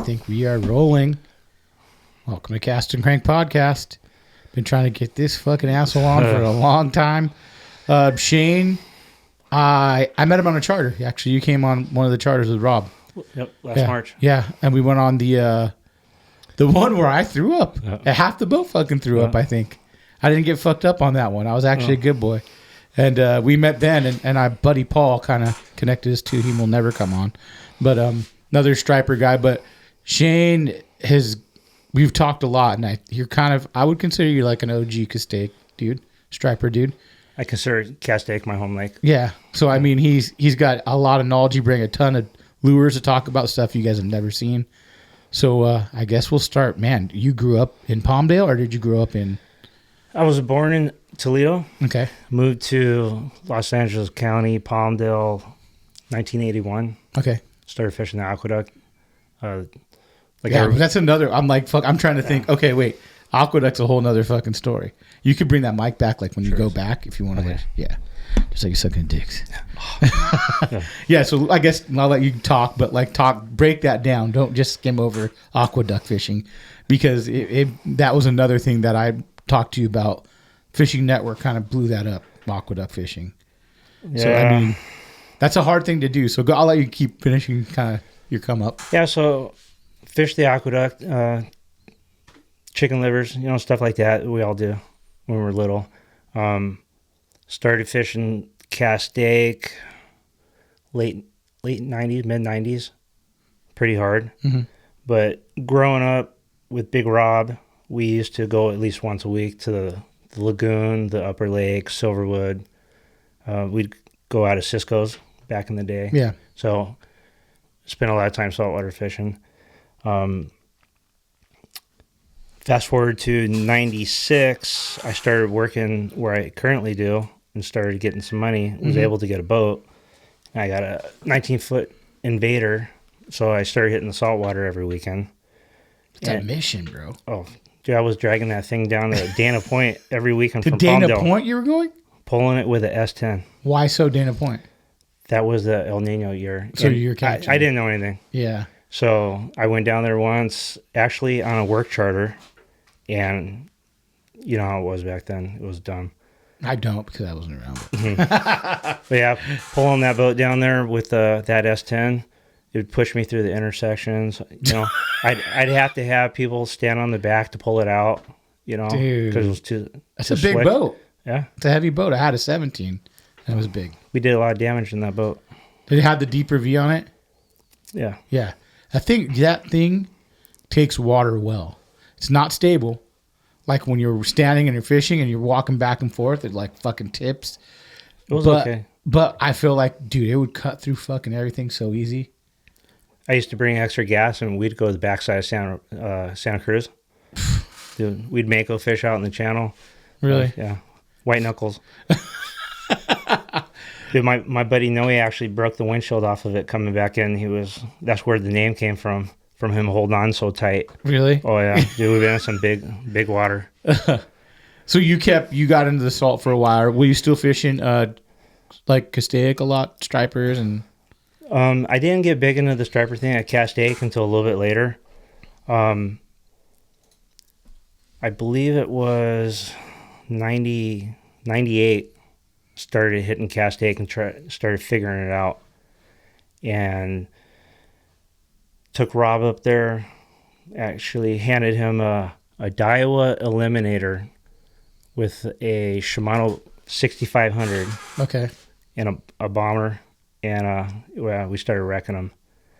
think we are rolling. Welcome to Cast and Crank Podcast. Been trying to get this fucking asshole on for a long time. Shane, I met him on a charter. Actually, you came on one of the charters with Rob. Yep, last March. Yeah, and we went on the one where I threw up. Half the boat fucking threw up, I think. I didn't get fucked up on that one. I was actually a good boy. And we met then, and our buddy Paul kind of connected us to. He will never come on. But another striper guy. But Shane we've talked a lot, and I would consider you like an OG Castaic dude, striper dude. I consider Castaic my home lake. Yeah. So, I mean, he's got a lot of knowledge. You bring a ton of lures to talk about stuff you guys have never seen. So, I guess we'll start. Man, you grew up in Palmdale, or did you grow up in... I was born in Toledo. Okay. Moved to Los Angeles County, Palmdale, 1981. Okay. Started fishing the Aqueduct. That's another... I'm like, fuck, I'm trying to think. Okay, wait. Aqueduct's a whole nother fucking story. You could bring that mic back, like when you go back, if you want to. Okay. Yeah, just like you're sucking dicks. Yeah. So I guess I'll let you talk, but break that down. Don't just skim over aqueduct fishing, because that was another thing that I talked to you about. Fishing Network kind of blew that up. Aqueduct fishing. Yeah. So I mean, that's a hard thing to do. So I'll let you keep finishing kind of your come up. Yeah. So fish the Aqueduct. Chicken livers, stuff like that we all do when we were little. Started fishing Castaic late 90s, mid 90s, pretty hard. Mm-hmm. But growing up with Big Rob, we used to go at least once a week to the lagoon, the Upper Lake, Silverwood. We'd go out of Cisco's back in the day. Yeah. So spent a lot of time saltwater fishing. Fast forward to 96, I started working where I currently do and started getting some money. Was able to get a boat. I got a 19-foot Invader, so I started hitting the saltwater every weekend. It's a mission, bro. Oh, dude, I was dragging that thing down to Dana Point every weekend to from Dana Palmdale. Point you were going? Pulling it with a S10. Why so Dana Point? That was the El Nino year. So you're catching. I didn't know anything. Yeah. So I went down there once, actually on a work charter. And you know how it was back then. It was dumb. I don't, because I wasn't around. But yeah, pulling that boat down there with that S10, it would push me through the intersections. I'd have to have people stand on the back to pull it out. Dude, because it was too. That's a big boat. Yeah, it's a heavy boat. I had a 17. That was big. We did a lot of damage in that boat. Did it have the deeper V on it? Yeah. Yeah. I think that thing takes water well. It's not stable. Like when you're standing and you're fishing and you're walking back and forth, it like fucking tips. It was okay. But I feel like, dude, it would cut through fucking everything so easy. I used to bring extra gas and we'd go to the backside of Santa Cruz. Dude, we'd mako fish out in the channel. Really? Yeah. White knuckles. Dude, my buddy Noe actually broke the windshield off of it coming back in. That's where the name came from him holding on so tight. Really? Oh yeah. Dude, we've been in some big water. So you got into the salt for a while. Were you still fishing like Castaic a lot, stripers and I didn't get big into the striper thing at Castaic until a little bit later. I believe it was 98 started hitting Castaic and started figuring it out. And took Rob up there, actually handed him a Daiwa Eliminator with a Shimano 6500. Okay. And a bomber, and we started wrecking them.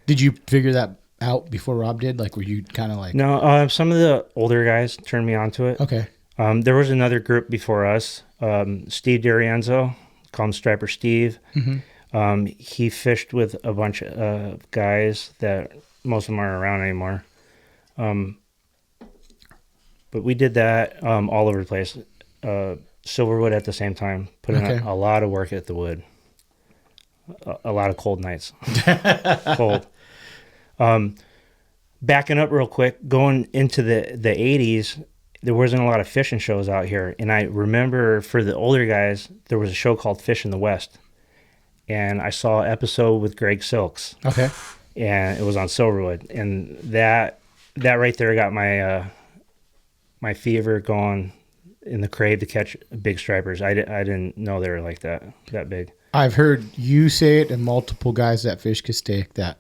Did you figure that out before Rob did? Like, were you kind of like... No, some of the older guys turned me onto it. Okay. There was another group before us, Steve D'Arienzo, call him Striper Steve. Mm-hmm. He fished with a bunch of guys that most of them aren't around anymore. But we did that all over the place. Silverwood at the same time, putting in a lot of work at the wood. A lot of cold nights. Cold. Backing up real quick, going into the 80s, there wasn't a lot of fishing shows out here. And I remember for the older guys, there was a show called Fish in the West. And I saw an episode with Greg Silks. Okay. and it was on Silverwood, and that right there got my my fever going in the crave to catch big stripers. I didn't know they were like that big. I've heard you say it and multiple guys that fish Castaic that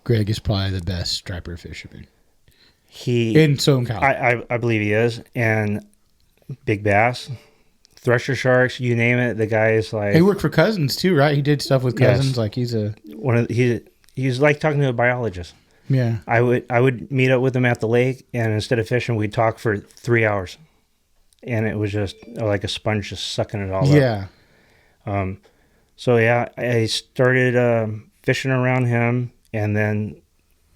Greg is probably the best striper fisherman. In SoCal. I believe he is. And big bass, thresher sharks, you name it. The guy is like... He worked for Cousins too, right? He did stuff with Cousins. Yes. Like he's like talking to a biologist. Yeah. I would meet up with him at the lake, and instead of fishing, we'd talk for 3 hours. And it was just like a sponge just sucking it all up. Yeah. So yeah, I started fishing around him, and then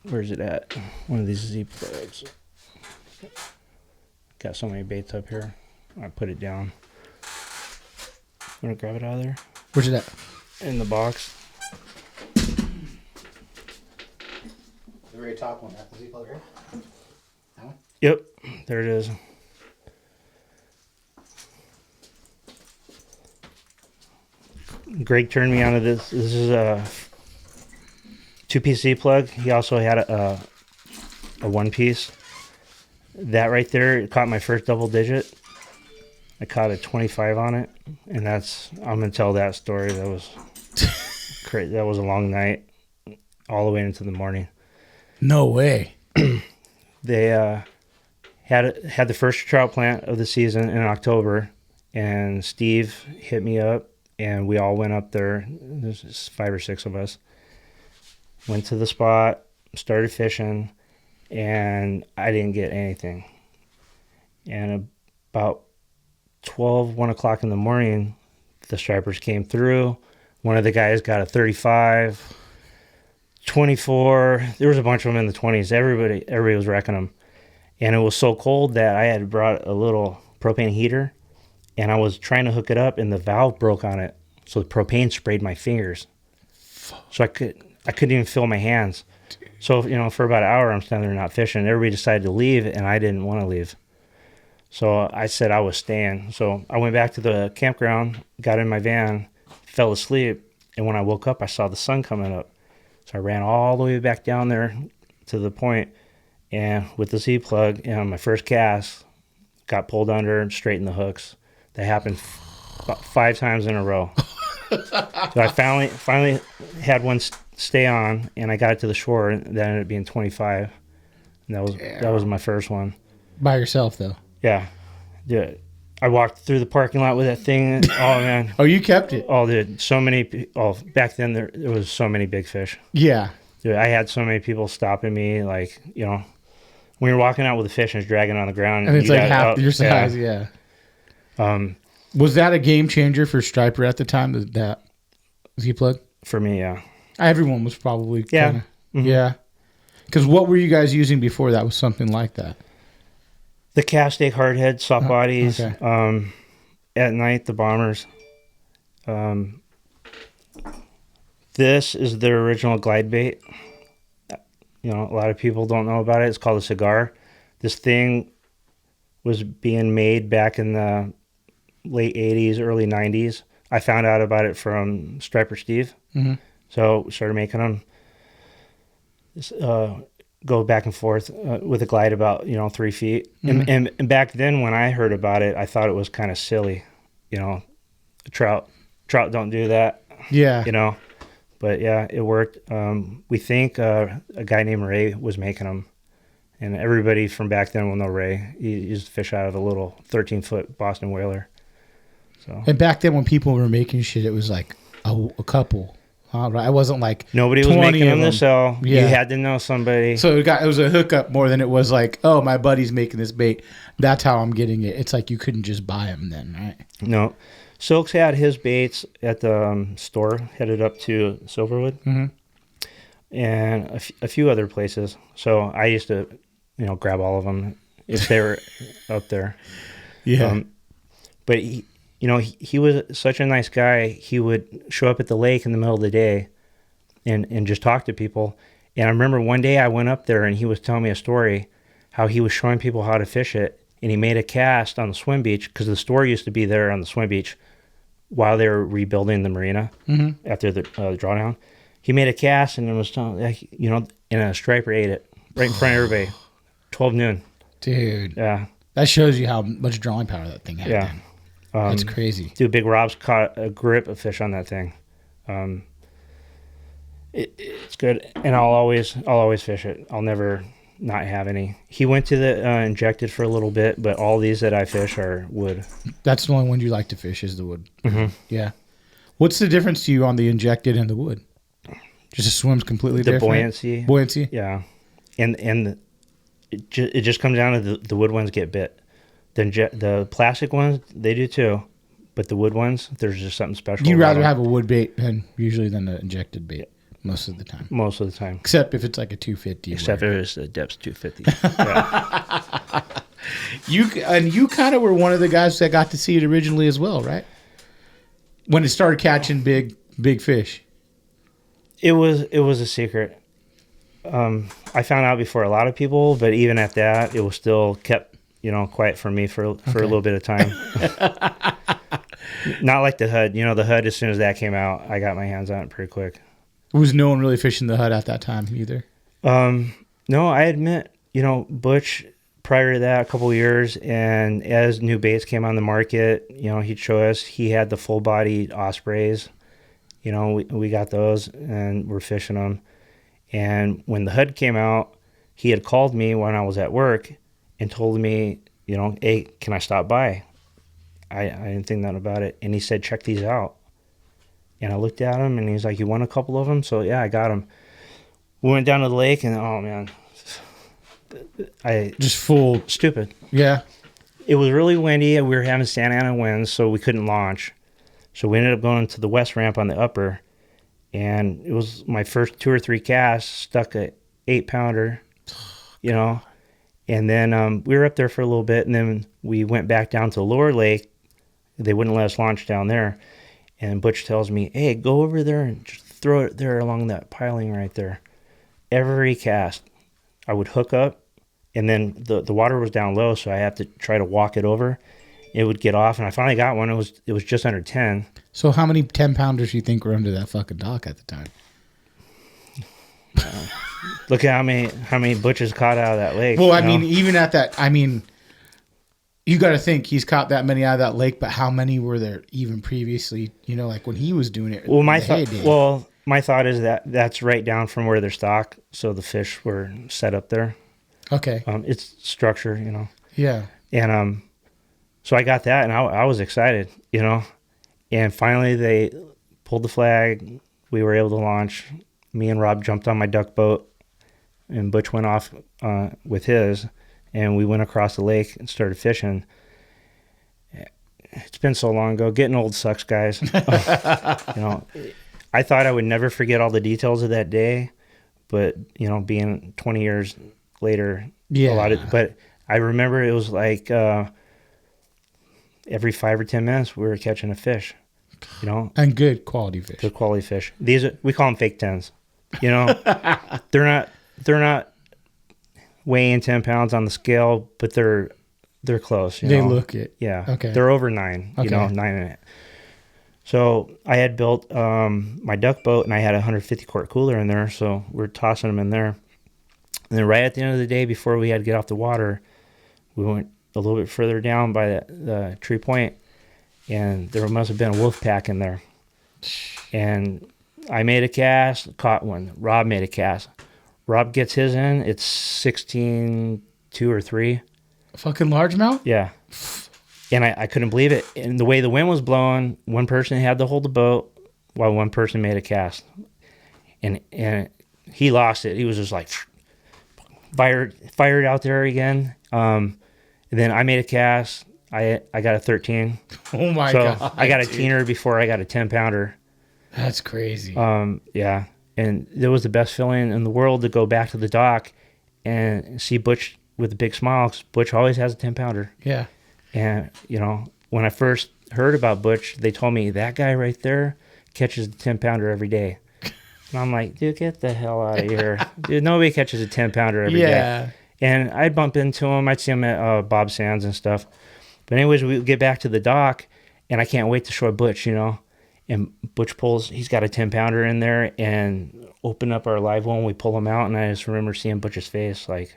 where's it at? One of these Z plugs. Got so many baits up here. I put it down. Want to grab it out of there? Where's it at? In the box. The very top one, that the Z plug, right? That one? Yep, there it is. Greg turned me onto this. This is a 2-piece Z plug. He also had a 1-piece. That right there caught my first double digit. I caught a 25 on it, and I'm gonna tell that story. That was crazy. That was a long night, all the way into the morning. No way. They had the first trout plant of the season in October, and Steve hit me up, and we all went up there. There's just 5 or 6 of us. Went to the spot, started fishing, and I didn't get anything. And about 1 o'clock in the morning, the stripers came through. One of the guys got a 35, 24. There was a bunch of them in the 20s. Everybody was wrecking them. And it was so cold that I had brought a little propane heater, and I was trying to hook it up, and the valve broke on it. So the propane sprayed my fingers. So I couldn't even feel my hands. So, for about an hour, I'm standing there not fishing. Everybody decided to leave, and I didn't want to leave. So I said I was staying. So I went back to the campground, got in my van, fell asleep, and when I woke up, I saw the sun coming up. So I ran all the way back down there to the point, and with the Z-plug, my first cast, got pulled under and straightened the hooks. That happened about 5 times in a row. So I finally had one stay on, and I got it to the shore, and that ended up being 25. And that was my first one. By yourself, though? Yeah. Dude, I walked through the parking lot with that thing. Oh, man. Oh, you kept it? Oh, dude. So many. Oh, back then, there was so many big fish. Yeah. Dude, I had so many people stopping me, like, when you're walking out with a fish and it's dragging on the ground. And it's like half your size, yeah. Was that a game changer for striper at the time, that Z-plug? For me, yeah. Everyone was probably kinda, yeah. Because what were you guys using before that was something like that? The Castaic hardhead, soft bodies. Okay. At night, the bombers. This is the original glide bait. A lot of people don't know about it. It's called a cigar. This thing was being made back in the late 80s, early 90s. I found out about it from Striper Steve. Mm-hmm. So we started making them. Go back and forth with a glide about 3 feet. Mm-hmm. And back then when I heard about it, I thought it was kind of silly. Trout don't do that. Yeah. But yeah, it worked. We think a guy named Ray was making them, and everybody from back then will know Ray. He used to fish out of a little 13-foot Boston whaler. So. And back then when people were making shit, it was like a couple. Right? It wasn't like nobody was making them to sell. Yeah. You had to know somebody. So it was a hookup more than it was like, oh, my buddy's making this bait. That's how I'm getting it. It's like you couldn't just buy them then, right? No. Silks had his baits at the store, headed up to Silverwood, mm-hmm. and a few other places. So I used to, grab all of them if they were up there. Yeah. But he was such a nice guy. He would show up at the lake in the middle of the day and just talk to people. And I remember one day I went up there and he was telling me a story, how he was showing people how to fish it. And he made a cast on the swim beach because the store used to be there on the swim beach while they were rebuilding the marina mm-hmm. after the drawdown. he made a cast and it was, and a striper ate it right in front of everybody. 12 noon. Dude. Yeah. That shows you how much drawing power that thing had. Yeah. That's crazy. Dude, Big Rob's caught a grip of fish on that thing. It's good, and I'll always fish it. I'll never not have any. He went to the injected for a little bit, but all these that I fish are wood. That's the only one you like to fish is the wood. Mm-hmm. Yeah. What's the difference to you on the injected and the wood? Just it swims completely different. The buoyancy. Yeah, and it just comes down to the wood ones get bit. The plastic ones, they do too, but the wood ones, there's just something special. You'd rather have a wood bait than an injected bait most of the time. Most of the time, except if it's like a 250. Except if it's a depth 250. Yeah. You kind of were one of the guys that got to see it originally as well, right? When it started catching big fish. It was a secret. I found out before a lot of people, but even at that, it was still kept, quiet from me for a little bit of time. Not like the Hud. The Hud, as soon as that came out, I got my hands on it pretty quick. Was no one really fishing the Hud at that time either? No, I admit, Butch, prior to that, a couple of years, and as new baits came on the market, he'd show us, he had the full-bodied Ospreys. We got those, and we're fishing them. And when the Hud came out, he had called me when I was at work and told me, hey, can I stop by? I didn't think nothing about it. And he said, check these out. And I looked at him, and he's like, you want a couple of them? So, yeah, I got them. We went down to the lake, and, oh, man. Just full. Stupid. Yeah. It was really windy, and we were having Santa Ana winds, so we couldn't launch. So we ended up going to the west ramp on the upper. And it was my first 2 or 3 casts, stuck a 8-pounder, And then we were up there for a little bit, and then we went back down to the lower lake. They wouldn't let us launch down there. And Butch tells me, hey, go over there and just throw it there along that piling right there. Every cast, I would hook up, and then the water was down low, so I had to try to walk it over. It would get off, and I finally got one. It was just under 10. So how many 10-pounders do you think were under that fucking dock at the time? Look at how many Butches caught out of that lake. Well, I mean, even at that, you got to think he's caught that many out of that lake, but how many were there even previously? Like when he was doing it. Well, my thought is that that's right down from where they're stocked, so the fish were set up there. Okay. It's structure, Yeah. And so I got that, and I was excited, And finally, they pulled the flag. We were able to launch. Me and Rob jumped on my duck boat, and Butch went off with his, and we went across the lake and started fishing. It's been so long ago. Getting old sucks, guys. I thought I would never forget all the details of that day, but being 20 years later, but I remember it was like every 5 or 10 minutes we were catching a fish, and good quality fish. Good quality fish. We call them fake 10s. They're not weighing 10 pounds on the scale, but they're close. They look it. Yeah. Okay. They're over 9. Okay. 9.5. So I had built my duck boat, and I had a 150 quart cooler in there, so we're tossing them in there. And then right at the end of the day, before we had to get off the water, we went a little bit further down by the tree point, and there must have been a wolf pack in there. And I made a cast, caught one. Rob made a cast. Rob gets his in. It's 16, 2 or 3. Fucking largemouth? Yeah. And I couldn't believe it. And the way the wind was blowing, one person had to hold the boat while one person made a cast. And he lost it. He was just like fired out there again. And then I made a cast. I got a 13. Oh my God. So I got a teener before I got a 10-pounder. That's crazy. Yeah. And it was the best feeling in the world to go back to the dock and see Butch with a big smile, 'cause Butch always has a 10-pounder. Yeah. And, when I first heard about Butch, they told me that guy right there catches a 10-pounder every day. And I'm like, dude, get the hell out of here. Dude, nobody catches a 10-pounder every day. And I'd bump into him. I'd see him at Bob Sands and stuff. But anyways, we get back to the dock, and I can't wait to show Butch, and Butch pulls. He's got a 10-pounder in there, and open up our live one. We pull him out, and I just remember seeing Butch's face, like,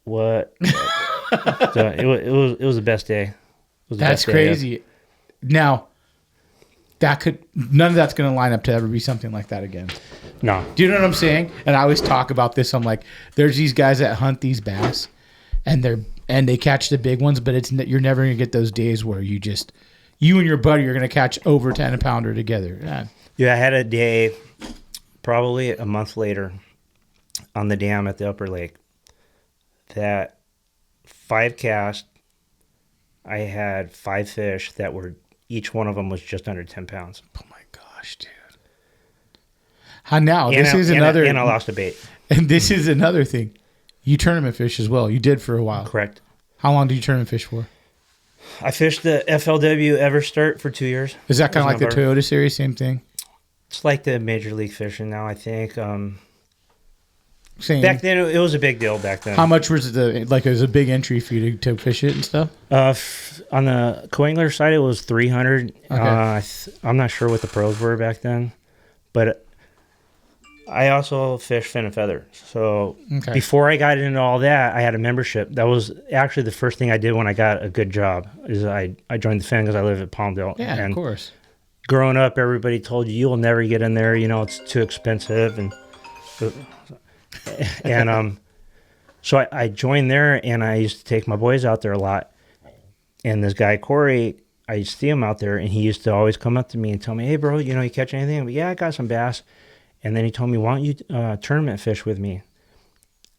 what? So it was the best day. That's crazy. Now, none of that's going to line up to ever be something like that again. No. Do you know what I'm saying? And I always talk about this. I'm like, there's these guys that hunt these bass, and they catch the big ones, but you're never going to get those days where you and your buddy are going to catch over 10-pounder together. Yeah, I had a day probably a month later on the dam at the Upper Lake that 5 cast, I had 5 fish that were, each one of them was just under 10 pounds. Oh my gosh, dude. How now? And I lost a bait. And this is another thing. You tournament fish as well. You did for a while. Correct. How long did you tournament fish for? I fished the FLW Everstart for 2 years. Is that kind of like the Toyota Series, same thing? It's like the Major League Fishing now, I think. Same. Back then, it was a big deal back then. How much was it was a big entry for you to fish it and stuff? On the co-angler side, it was 300. Okay. I'm not sure what the pros were back then, but I also fished fin and feather. So before I got into all that, I had a membership. That was actually the first thing I did when I got a good job. Is I joined the fin because I live at Palmdale. Yeah, and of course. Growing up, everybody told you will never get in there. It's too expensive, and so I joined there, and I used to take my boys out there a lot. And this guy Corey, I used to see him out there, and he used to always come up to me and tell me, "Hey, bro, you catch anything?" But yeah, I got some bass. And then he told me, "Why don't you tournament fish with me?"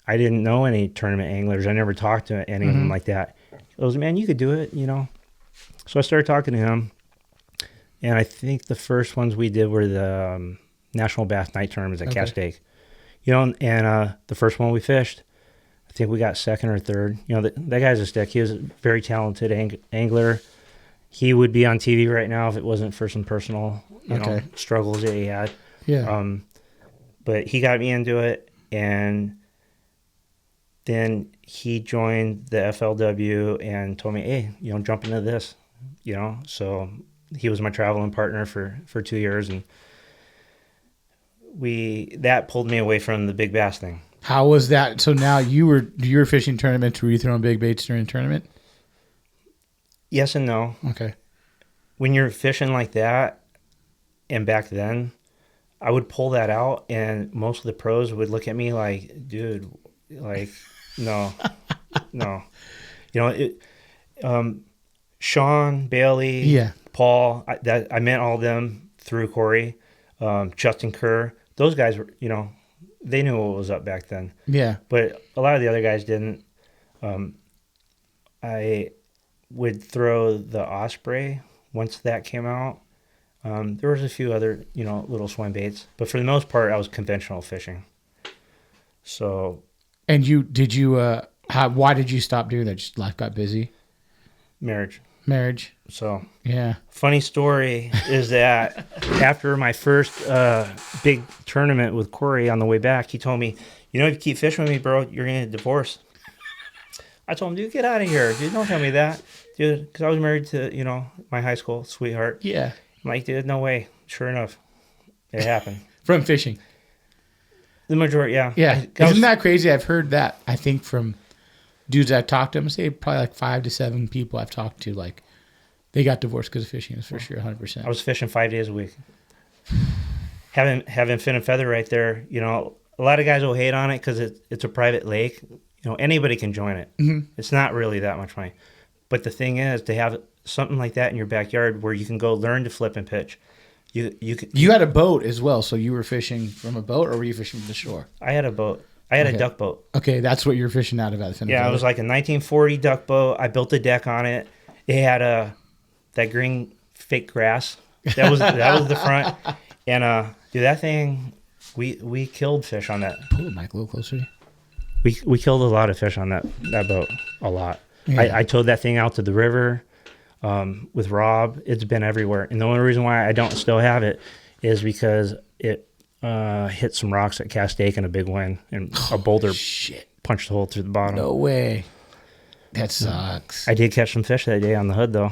I didn't know any tournament anglers. I never talked to any of them like that. He goes, "Man, you could do it, So I started talking to him, and I think the first ones we did were the National Bass Night Tournaments at Castaic. And the first one we fished, I think we got second or third. That guy's a stick. He was a very talented angler. He would be on TV right now if it wasn't for some personal struggles that he had. Yeah. But he got me into it, and then he joined the FLW and told me, "Hey, jump into this." So he was my traveling partner for 2 years, and that pulled me away from the big bass thing. How was that? So now you were fishing tournaments. Were you throwing big baits during a tournament? Yes and no. Okay. When you're fishing like that, and back then, I would pull that out, and most of the pros would look at me like, "Dude, like, no." Sean, Bailey, Paul, I met all of them through Corey, Justin Kerr. Those guys were, they knew what was up back then. Yeah. But a lot of the other guys didn't. I would throw the Osprey once that came out. There was a few other, little swim baits, but for the most part, I was conventional fishing. So. And why did you stop doing that? Just life got busy? Marriage. So. Yeah. Funny story is that after my first big tournament with Corey on the way back, he told me, "If you keep fishing with me, bro, you're going to get divorced." I told him, "Dude, get out of here. Dude, don't tell me that." Dude, because I was married to, my high school sweetheart. Yeah. I'm like, "Dude, no way." Sure enough, it happened. From fishing? The majority, yeah. Yeah. Isn't that crazy? I've heard that, I think, from dudes I've talked to. I'm going to say probably like 5 to 7 people I've talked to, like, they got divorced because of fishing. It's for sure, 100%. I was fishing 5 days a week. Having fin and feather right there, a lot of guys will hate on it because it's a private lake. Anybody can join it. Mm-hmm. It's not really that much money. But the thing is, to have something like that in your backyard where you can go learn to flip and pitch. You had a boat as well, so you were fishing from a boat, or were you fishing from the shore? I had a boat. I had a duck boat. Okay, that's what you were fishing out of at the fin. Yeah, it was like a 1940 duck boat. I built a deck on it. It had that green fake grass. That was the front. And dude, that thing, we killed fish on that. Pull the mic a little closer. We killed a lot of fish on that boat. A lot. Yeah. I towed that thing out to the river with Rob. It's been everywhere. And the only reason why I don't still have it is because it hit some rocks at Castaic in a big wind, and a boulder punched a hole through the bottom. No way. That sucks. I did catch some fish that day on the hood, though.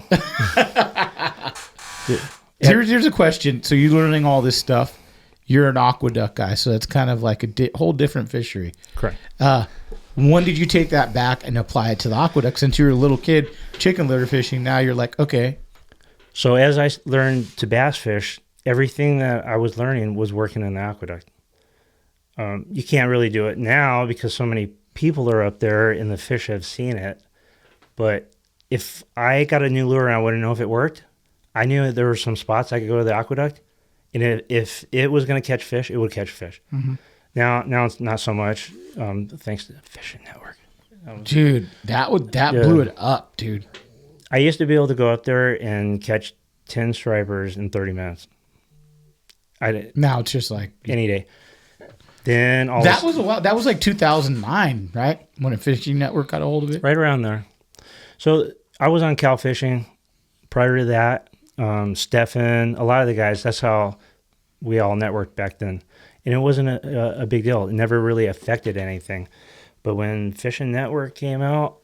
Here's a question. So you're learning all this stuff. You're an aqueduct guy, so it's kind of like a whole different fishery. Correct. When did you take that back and apply it to the aqueduct? Since you were a little kid chicken litter fishing, now you're like, okay. So as I learned to bass fish, everything that I was learning was working in the aqueduct. You can't really do it now because so many people are up there and the fish have seen it. But if I got a new lure and I wouldn't know if it worked, I knew that there were some spots I could go to the aqueduct, and if it was going to catch fish, it would catch fish. Mm-hmm. Now it's not so much, thanks to the Fishing Network. Dude, that blew it up, dude. I used to be able to go up there and catch 10 stripers in 30 minutes. Now it's just like any day. Then that was a while. That was like 2009, right? When a Fishing Network got a hold of it. Right around there. So I was on Cal Fishing. Prior to that, Stefan, a lot of the guys. That's how we all networked back then, and it wasn't a big deal. It never really affected anything. But when Fishing Network came out,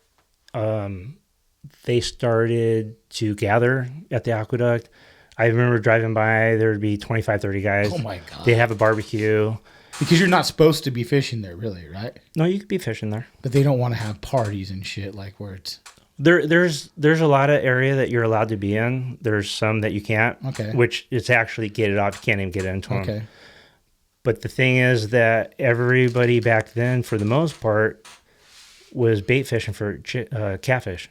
they started to gather at the aqueduct. I remember driving by, there would be 25, 30 guys. Oh my God. They'd have a barbecue. Because you're not supposed to be fishing there, really, right? No, you could be fishing there. But they don't want to have parties and shit like where it's... There's a lot of area that you're allowed to be in. There's some that you can't. Okay. Which it's actually gated off. You can't even get into them. Okay. But the thing is that everybody back then, for the most part, was bait fishing for catfish.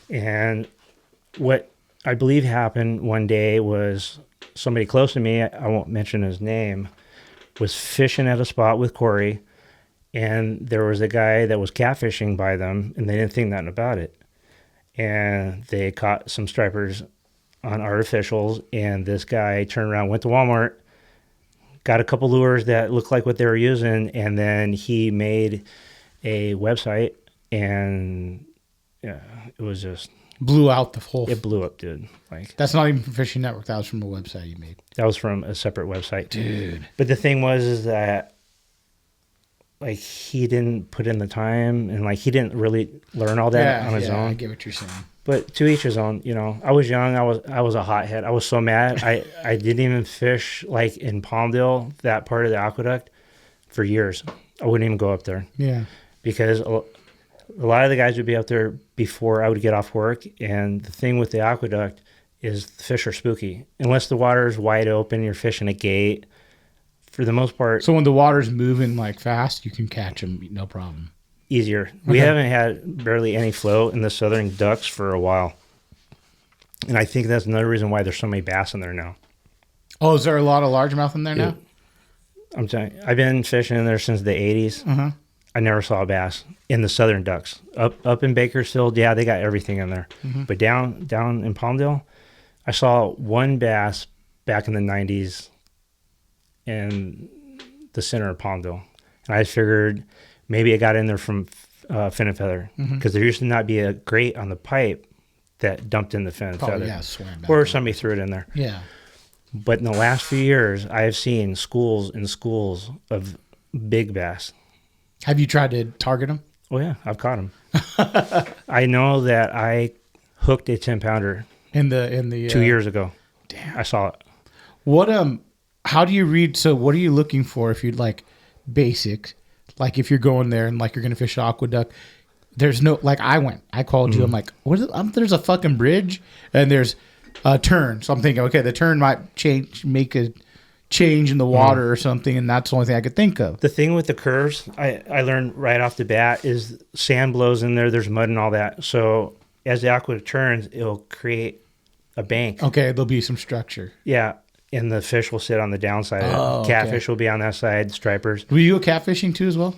And what I believe happened one day was somebody close to me, I won't mention his name, was fishing at a spot with Corey, and there was a guy that was catfishing by them, and they didn't think nothing about it. And they caught some stripers on artificials, and this guy turned around, went to Walmart, got a couple lures that looked like what they were using, and then he made a website, and yeah, it was just... blew out the whole... It blew up, dude. Like, that's not even from Fishing Network. That was from a website you made. That was from a separate website. Dude. But the thing was that, like, he didn't put in the time, and, like, he didn't really learn all that on his own. I get what you're saying. But to each his own, you know. I was young. I was a hothead. I was so mad. I didn't even fish, like, in Palmdale, that part of the aqueduct, for years. I wouldn't even go up there. Yeah. Because... a lot of the guys would be out there before I would get off work, and the thing with the aqueduct is the fish are spooky. Unless the water is wide open, you're fishing a gate. For the most part... So when the water's moving like fast, you can catch them, no problem. Easier. Okay. We haven't had barely any flow in the southern ducks for a while. And I think that's another reason why there's so many bass in there now. Oh, is there a lot of largemouth in there now? I'm telling you, I've been fishing in there since the 80s. Uh-huh. I never saw a bass in the southern ducks. Up in Bakersfield, yeah, they got everything in there. Mm-hmm. But down in Palmdale, I saw one bass back in the 90s in the center of Palmdale. And I figured maybe it got in there from fin and feather. Because there used to not be a grate on the pipe that dumped in the fin and feather. Yeah, or somebody threw it in there. Yeah. But in the last few years, I have seen schools and schools of big bass. Have you tried to target them? Oh, yeah. I've caught them. I know that I hooked a 10-pounder in the 2 years ago. Damn. I saw it. What how do you read? So what are you looking for if you'd like basics? Like if you're going there and like you're going to fish aqueduct, there's no, like I called you. I'm like, what is it? There's a fucking bridge and there's a turn. So I'm thinking, okay, the turn might make a change in the water or something, and that's the only thing I could think of. The thing with the curves, I learned right off the bat, is sand blows in there, there's mud and all that. So as the aqueduct turns, it'll create a bank. Okay, there'll be some structure. Yeah, and the fish will sit on the downside. Oh, catfish will be on that side, stripers. Were you catfishing too as well?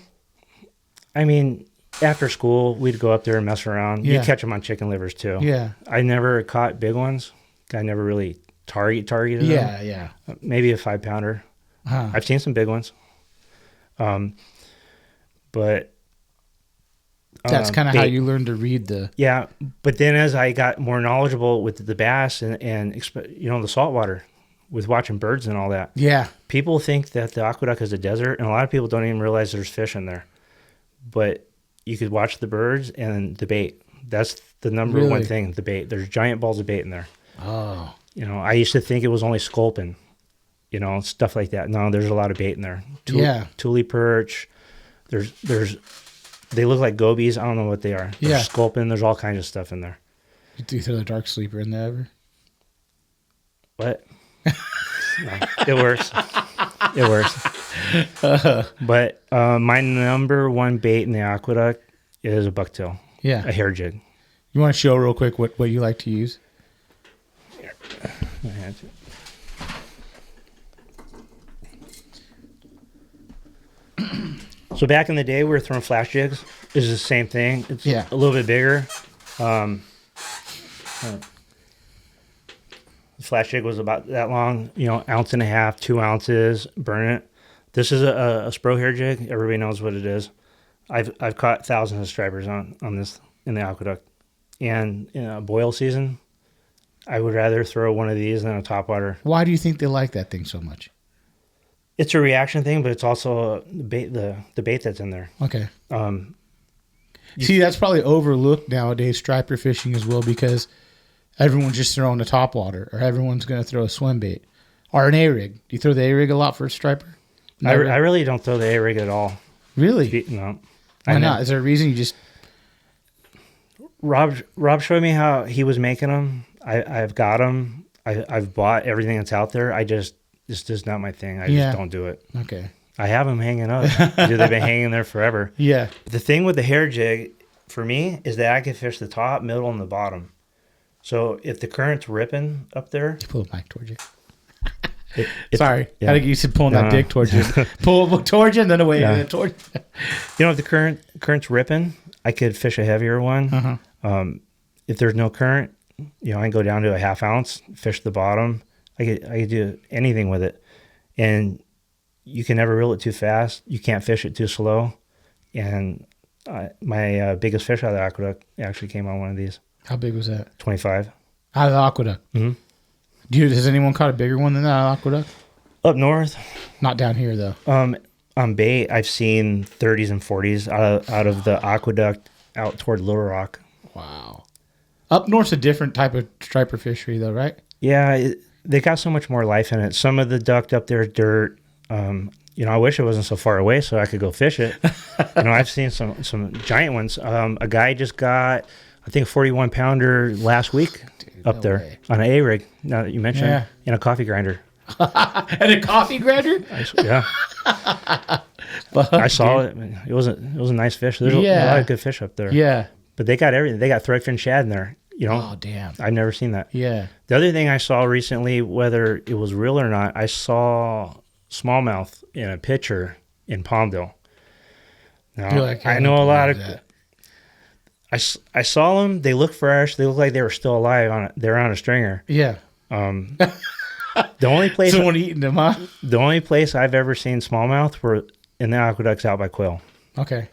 I mean, after school, we'd go up there and mess around. Yeah. You'd catch them on chicken livers too. Yeah. I never caught big ones. I never really targeted them. Yeah. Maybe a 5-pounder. Huh. I've seen some big ones. But that's kind of how you learn to read the... Yeah, but then as I got more knowledgeable with the bass and you know, the saltwater, with watching birds and all that. Yeah. People think that the aqueduct is a desert, and a lot of people don't even realize there's fish in there. But you could watch the birds and the bait. That's the number one thing, the bait. There's giant balls of bait in there. Oh. I used to think it was only sculpin, stuff like that. No, there's a lot of bait in there. Tule perch. They look like gobies. I don't know what they are. There's sculpin. There's all kinds of stuff in there. Do you throw the dark sleeper in there ever? What? No, it works. It works. But my number one bait in the Aqueduct is a bucktail. Yeah. A hair jig. You want to show real quick what you like to use? Here. So back in the day, we were throwing flash jigs. It's the same thing. It's a little bit bigger. The flash jig was about that long, ounce and a half, 2 ounces, burn it. This is a Spro hair jig. Everybody knows what it is. I've caught thousands of stripers on this in the Aqueduct. And in a boil season, I would rather throw one of these than a Topwater. Why do you think they like that thing so much? It's a reaction thing, but it's also the bait that's in there. Okay. See, that's probably overlooked nowadays, striper fishing as well, because everyone's just throwing a topwater, or everyone's going to throw a swim bait or an A-rig. Do you throw the A-rig a lot for a striper? I really don't throw the A-rig at all. Really? No. Why not? Is there a reason you just... Rob showed me how he was making them. I've got them. I've bought everything that's out there. It's just not my thing. I just don't do it. Okay. I have them hanging up. They've been hanging there forever. Yeah. But the thing with the hair jig, for me, is that I can fish the top, middle, and the bottom. So if the current's ripping up there... You pull the mic towards you. Sorry. Yeah. I think you said pulling that dick towards you. Pull towards you and then away. And then towards you. If the current's ripping, I could fish a heavier one. Uh-huh. If there's no current, I can go down to a half ounce, fish the bottom. I could do anything with it. And you can never reel it too fast. You can't fish it too slow. And my biggest fish out of the Aqueduct actually came on one of these. How big was that? 25. Out of the Aqueduct? Mm-hmm. Dude, has anyone caught a bigger one than that out of the Aqueduct? Up north. Not down here, though. On bait, I've seen 30s and 40s out of the Aqueduct out toward Little Rock. Wow. Up north's a different type of striper fishery, though, right? Yeah, they got so much more life in it. Some of the duct up there is dirt. I wish it wasn't so far away so I could go fish it. I've seen some giant ones. A guy just got, I think, a 41-pounder last week. Dude, up there way. On an A-rig. Now that you mentioned it, in a coffee grinder. And a coffee grinder? Yeah. I saw it. It was a nice fish. There's a lot of good fish up there. Yeah. But they got everything. They got threadfin shad in there. Oh, damn. I've never seen that. Yeah. The other thing I saw recently, whether it was real or not, I saw smallmouth in a pitcher in Palmdale. Now, I know a lot of... I saw them. They look fresh. They look like they were still alive. They're on a stringer. Yeah. The only place... Someone eating them, huh? The only place I've ever seen smallmouth were in the aqueducts out by Quail. Okay.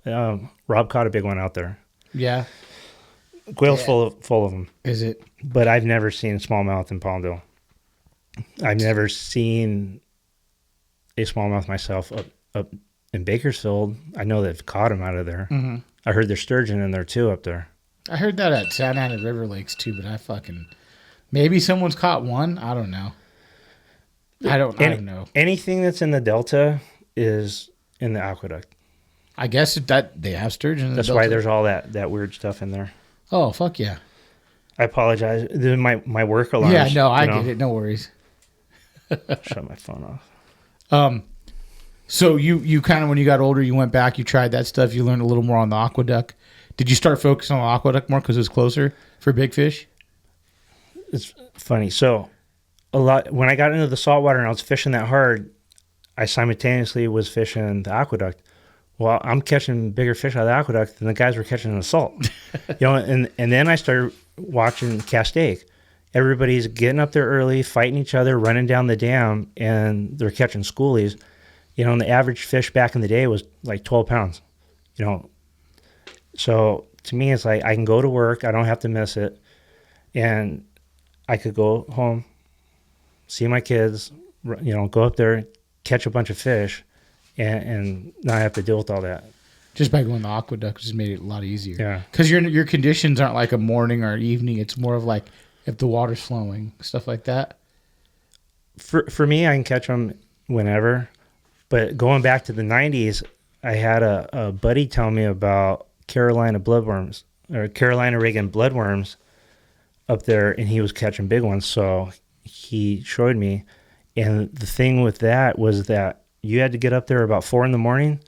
Rob caught a big one out there. Yeah. Quail's full of them. Is it? But I've never seen smallmouth in Palmdale. I've never seen a smallmouth myself up in Bakersfield. I know they've caught them out of there. Mm-hmm. I heard there's sturgeon in there too up there. I heard that at Santa Ana River Lakes too, but maybe someone's caught one. I don't know. I don't know. Anything that's in the Delta is in the Aqueduct. I guess that they have sturgeon in the Delta. That's why there's all that weird stuff in there. Oh, fuck yeah. I apologize. My work alarms. Yeah, no, I get it. No worries. Shut my phone off. So you kind of, when you got older, you went back, you tried that stuff, you learned a little more on the Aqueduct. Did you start focusing on the Aqueduct more because it was closer for big fish? It's funny. So when I got into the saltwater and I was fishing that hard, I simultaneously was fishing the Aqueduct. Well, I'm catching bigger fish out of the Aqueduct than the guys were catching in the salt. And then I started watching Castaic. Everybody's getting up there early, fighting each other, running down the dam, and they're catching schoolies. And the average fish back in the day was like 12 pounds. So to me, it's like I can go to work, I don't have to miss it, and I could go home, see my kids, go up there, catch a bunch of fish, and not have to deal with all that. Just by going to the Aqueduct just made it a lot easier. Yeah. Because your conditions aren't like a morning or evening. It's more of like if the water's flowing, stuff like that? For me, I can catch them whenever. But going back to the 90s, I had a buddy tell me about Carolina bloodworms or Carolina Reagan bloodworms up there, and he was catching big ones. So he showed me. And the thing with that was that you had to get up there about 4 a.m.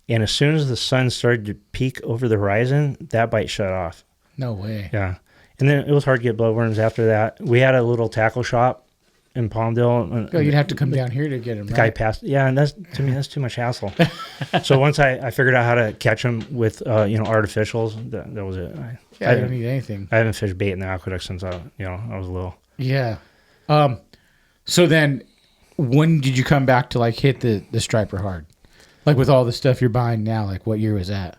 And as soon as the sun started to peak over the horizon, that bite shut off. No way. Yeah. And then it was hard to get bloodworms after that. We had a little tackle shop in Palmdale. Oh, you'd have to come down here to get them, the guy passed. Yeah, and to me, that's too much hassle. So once I figured out how to catch them with, artificials, that was it. I don't need anything. I haven't fished bait in the Aqueduct since I was little. Yeah. So then when did you come back to like hit the striper hard? Like with all the stuff you're buying now, like what year was that?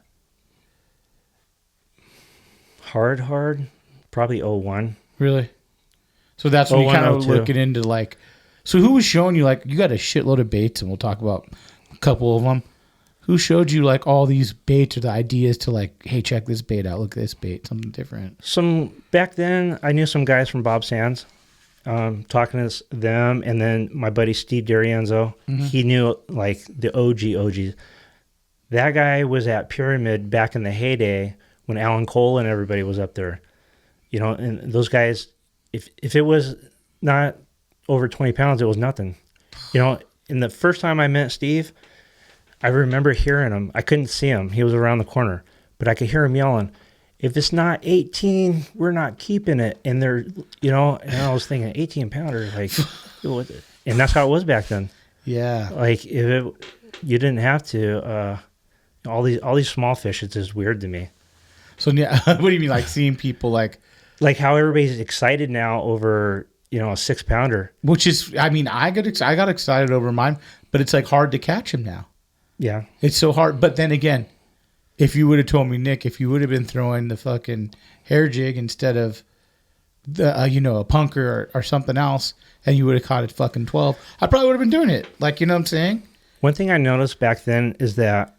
Hard, probably 01. Really? So that's when you kind of looking into like, so who was showing you, like, you got a shitload of baits, and we'll talk about a couple of them. Who showed you like all these baits or the ideas to like, hey, check this bait out, look at this bait, something different? Back then, I knew some guys from Bob Sands, talking to them, and then my buddy Steve D'Arienzo, he knew like the OGs. That guy was at Pyramid back in the heyday when Alan Cole and everybody was up there, and those guys, if it was not over 20 pounds, it was nothing. And the first time I met Steve, I remember hearing him. I couldn't see him. He was around the corner, but I could hear him yelling, if it's not 18, we're not keeping it. And they're, and I was thinking 18 pounder, like, and that's how it was back then. Yeah. Like you didn't have to, all these small fish, it's just weird to me. So yeah, what do you mean? Like seeing people like how everybody's excited now over, a 6-pounder, which is, I mean, I got excited over mine, but it's like hard to catch him now. Yeah. It's so hard. But then again, if you would have told me, Nick, if you would have been throwing the fucking hair jig instead of the, a punker or something else, and you would have caught it fucking 12, I probably would have been doing it. Like, you know what I'm saying? One thing I noticed back then is that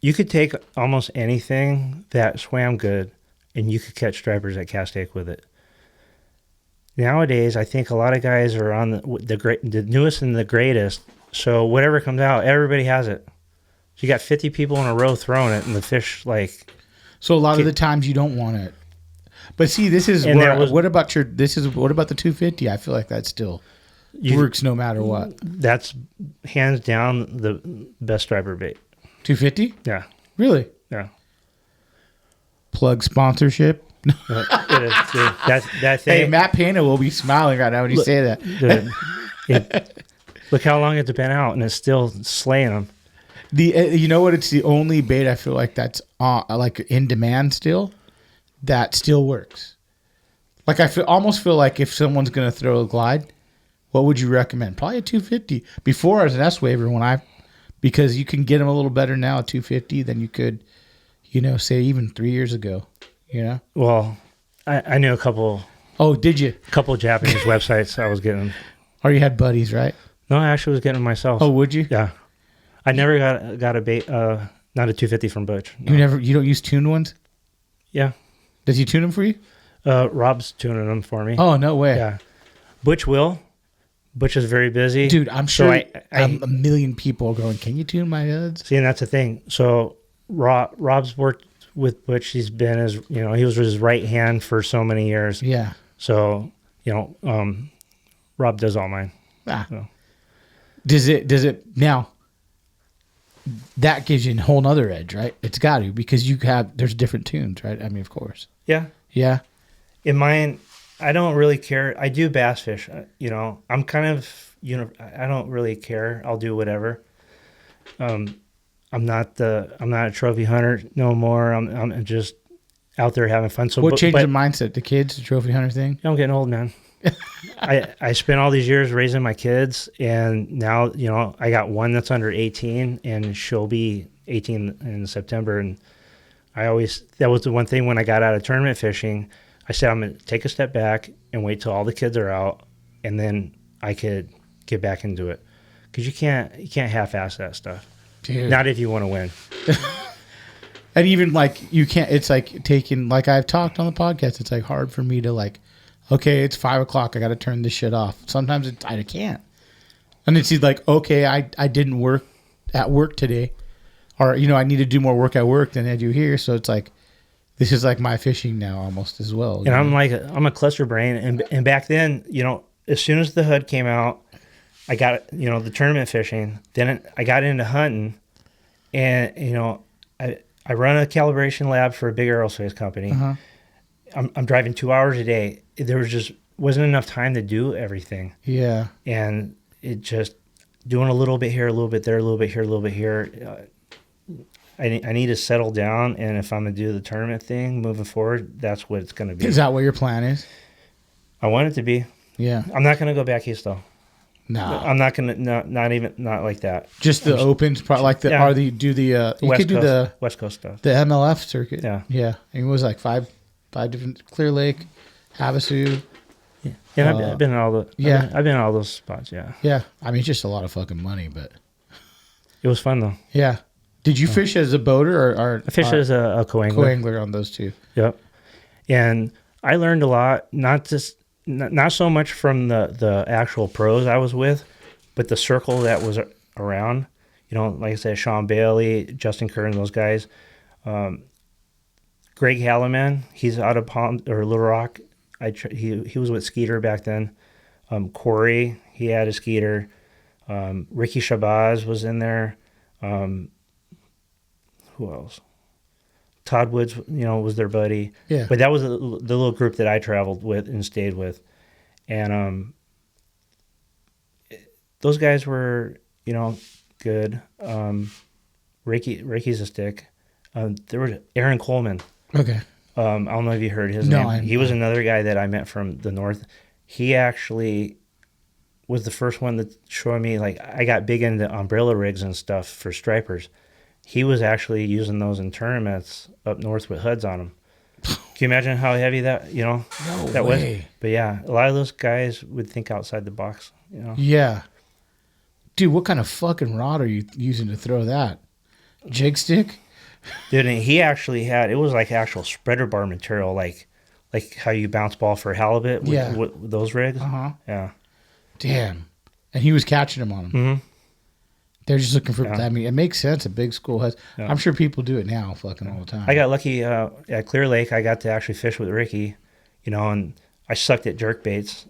you could take almost anything that swam good, and you could catch stripers at Castaic with it. Nowadays, I think a lot of guys are on the newest and the greatest. So whatever comes out, everybody has it. So you got 50 people in a row throwing it, and the fish like. So a lot of the times you don't want it. But see, this is what about the 250? I feel like that still works no matter what. That's hands down the best striper bait. 250? Yeah. Really? Yeah. Plug sponsorship. Hey, Matt Pena will be smiling right now when you say that. Look how long it's been out, and it's still slaying them. You know what? It's the only bait I feel like that's like in demand still. That still works. Like I almost feel like if someone's gonna throw a glide, what would you recommend? Probably a 250. Before I was an S waver because you can get them a little better now at 250 than you could, say even 3 years ago. Well, I knew a couple. Oh, did you? A couple of Japanese websites I was getting. Or you had buddies, right? No, I actually was getting them myself. Oh, would you? Yeah. I never got a bait, not a 250 from Butch. No. You don't use tuned ones? Yeah. Does he tune them for you? Rob's tuning them for me. Oh, no way. Yeah. Butch will. Butch is very busy. Dude, I'm sure a million people are going, can you tune my heads? See, and that's the thing. So Rob's worked with Butch. He's been he was his right hand for so many years. Yeah. So, Rob does all mine. Ah. So. Does it now? That gives you a whole nother edge, right? It's got to, because there's different tunes, right? I mean, of course. Yeah. Yeah. In mine, I don't really care. I do bass fish. I'm kind of, I don't really care. I'll do whatever. I'm not a trophy hunter no more. I'm just out there having fun. So what changed the mindset? The kids, the trophy hunter thing? I'm getting old, man. I spent all these years raising my kids, and now, I got one that's under 18, and she'll be 18 in September. And that was the one thing when I got out of tournament fishing, I said, I'm going to take a step back and wait till all the kids are out, and then I could get back into it. Because you can't half-ass that stuff. Dude. Not if you want to win. And even like you can't, it's like taking, like I've talked on the podcast, it's like hard for me to like okay, it's 5:00. I got to turn this shit off. Sometimes I can't. And it's like, okay, I didn't work at work today. Or, I need to do more work at work than I do here. So it's like, this is like my fishing now almost as well. And I'm a cluster brain. And back then, as soon as the HUD came out, I got, the tournament fishing. Then I got into hunting. And, I run a calibration lab for a big aerospace company. Uh-huh. I'm driving 2 hours a day. There wasn't enough time to do everything. Yeah. And it just doing a little bit here, a little bit there, a little bit here, a little bit here. I need to settle down, and if I'm going to do the tournament thing moving forward, that's what it's going to be. Is that what your plan is? I want it to be. Yeah. I'm not going to go back east, though. No. I'm not going to, not like that. Just the opens, like the, yeah. Or you could do the West Coast stuff. The MLF circuit. Yeah. Yeah. And it was like five different, Clear Lake, Havasu. Yeah. And I've been in all the, yeah. I've been in all those spots. Yeah. Yeah. I mean, it's just a lot of fucking money, but it was fun though. Yeah. Did you fish as a boater or I fished as a co-angler? Co-angler on those two. Yep. And I learned a lot, not so much from the actual pros I was with, but the circle that was around. Like I said, Sean Bailey, Justin Kerr, and those guys. Greg Halliman, he's out of Little Rock. He was with Skeeter back then. Corey, he had a Skeeter. Ricky Shabazz was in there. Who else? Todd Woods, was their buddy. Yeah. But that was the little group that I traveled with and stayed with. And those guys were, good. Ricky's a stick. There was Aaron Coleman. Okay. I don't know if you heard his name. He was another guy that I met from the north. He actually was the first one that showed me, like, I got big into umbrella rigs and stuff for stripers. He was actually using those in tournaments up north with HUDs on them. Can you imagine how heavy that, No that way. was? But yeah, a lot of those guys would think outside the box, Yeah. Dude, what kind of fucking rod are you using to throw that? Jig stick? Dude, and he actually had, it was like actual spreader bar material, like how you bounce ball for halibut with those rigs. Uh-huh. Yeah. Damn. And he was catching them on them. Mm-hmm. They're just looking for, I mean, it makes sense. A big school has, I'm sure people do it now fucking all the time. I got lucky at Clear Lake. I got to actually fish with Ricky, and I sucked at jerk baits,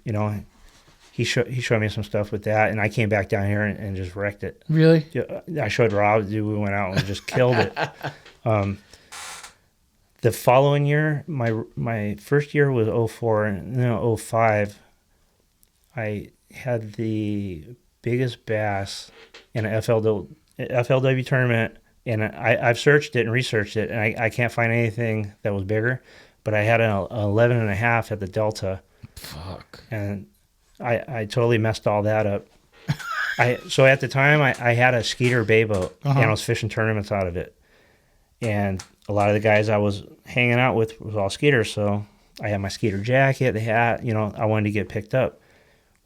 He showed me some stuff with that, and I came back down here and just wrecked it. Really? I showed Rob, dude, we went out and just killed it. The following year, my first year was 04, and then 05, I had the biggest bass in an FLW tournament, and I've searched it and researched it, and I can't find anything that was bigger, but I had an 11 and a half at the Delta. Fuck. And I totally messed all that up. So at the time, I had a Skeeter bay boat, and I was fishing tournaments out of it. And a lot of the guys I was hanging out with was all Skeeters, so I had my Skeeter jacket, the hat, I wanted to get picked up.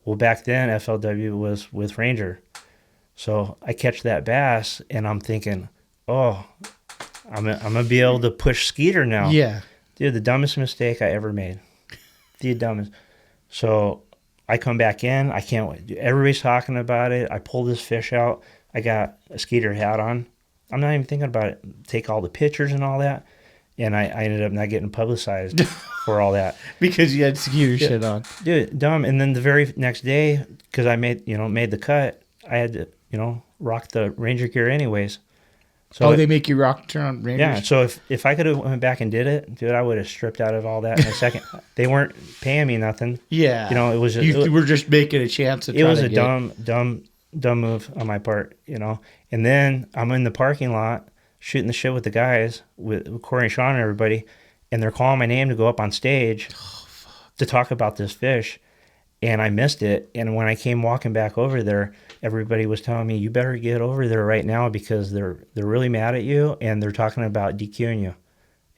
Well, back then, FLW was with Ranger. So I catch that bass, and I'm thinking, oh, I'm gonna be able to push Skeeter now. Yeah. Dude, the dumbest mistake I ever made. The dumbest. So I come back in. I can't wait. Everybody's talking about it. I pull this fish out. I got a Skeeter hat on. I'm not even thinking about it. Take all the pictures and all that. And I ended up not getting publicized for all that. Because you had Skeeter shit on. Dude, dumb. And then the very next day, because I made the cut, I had to, rock the Ranger gear anyways. So they make you turn on Rangers? Yeah, so if I could have went back and did it, dude, I would have stripped out of all that in a second. They weren't paying me nothing. Yeah. It was just... You were just making a chance to try it was to a dumb move on my part, And then I'm in the parking lot shooting the shit with the guys, with Corey and Sean and everybody, and they're calling my name to go up on stage to talk about this fish. And I missed it. And when I came walking back over there, everybody was telling me, you better get over there right now because they're really mad at you and they're talking about DQing you.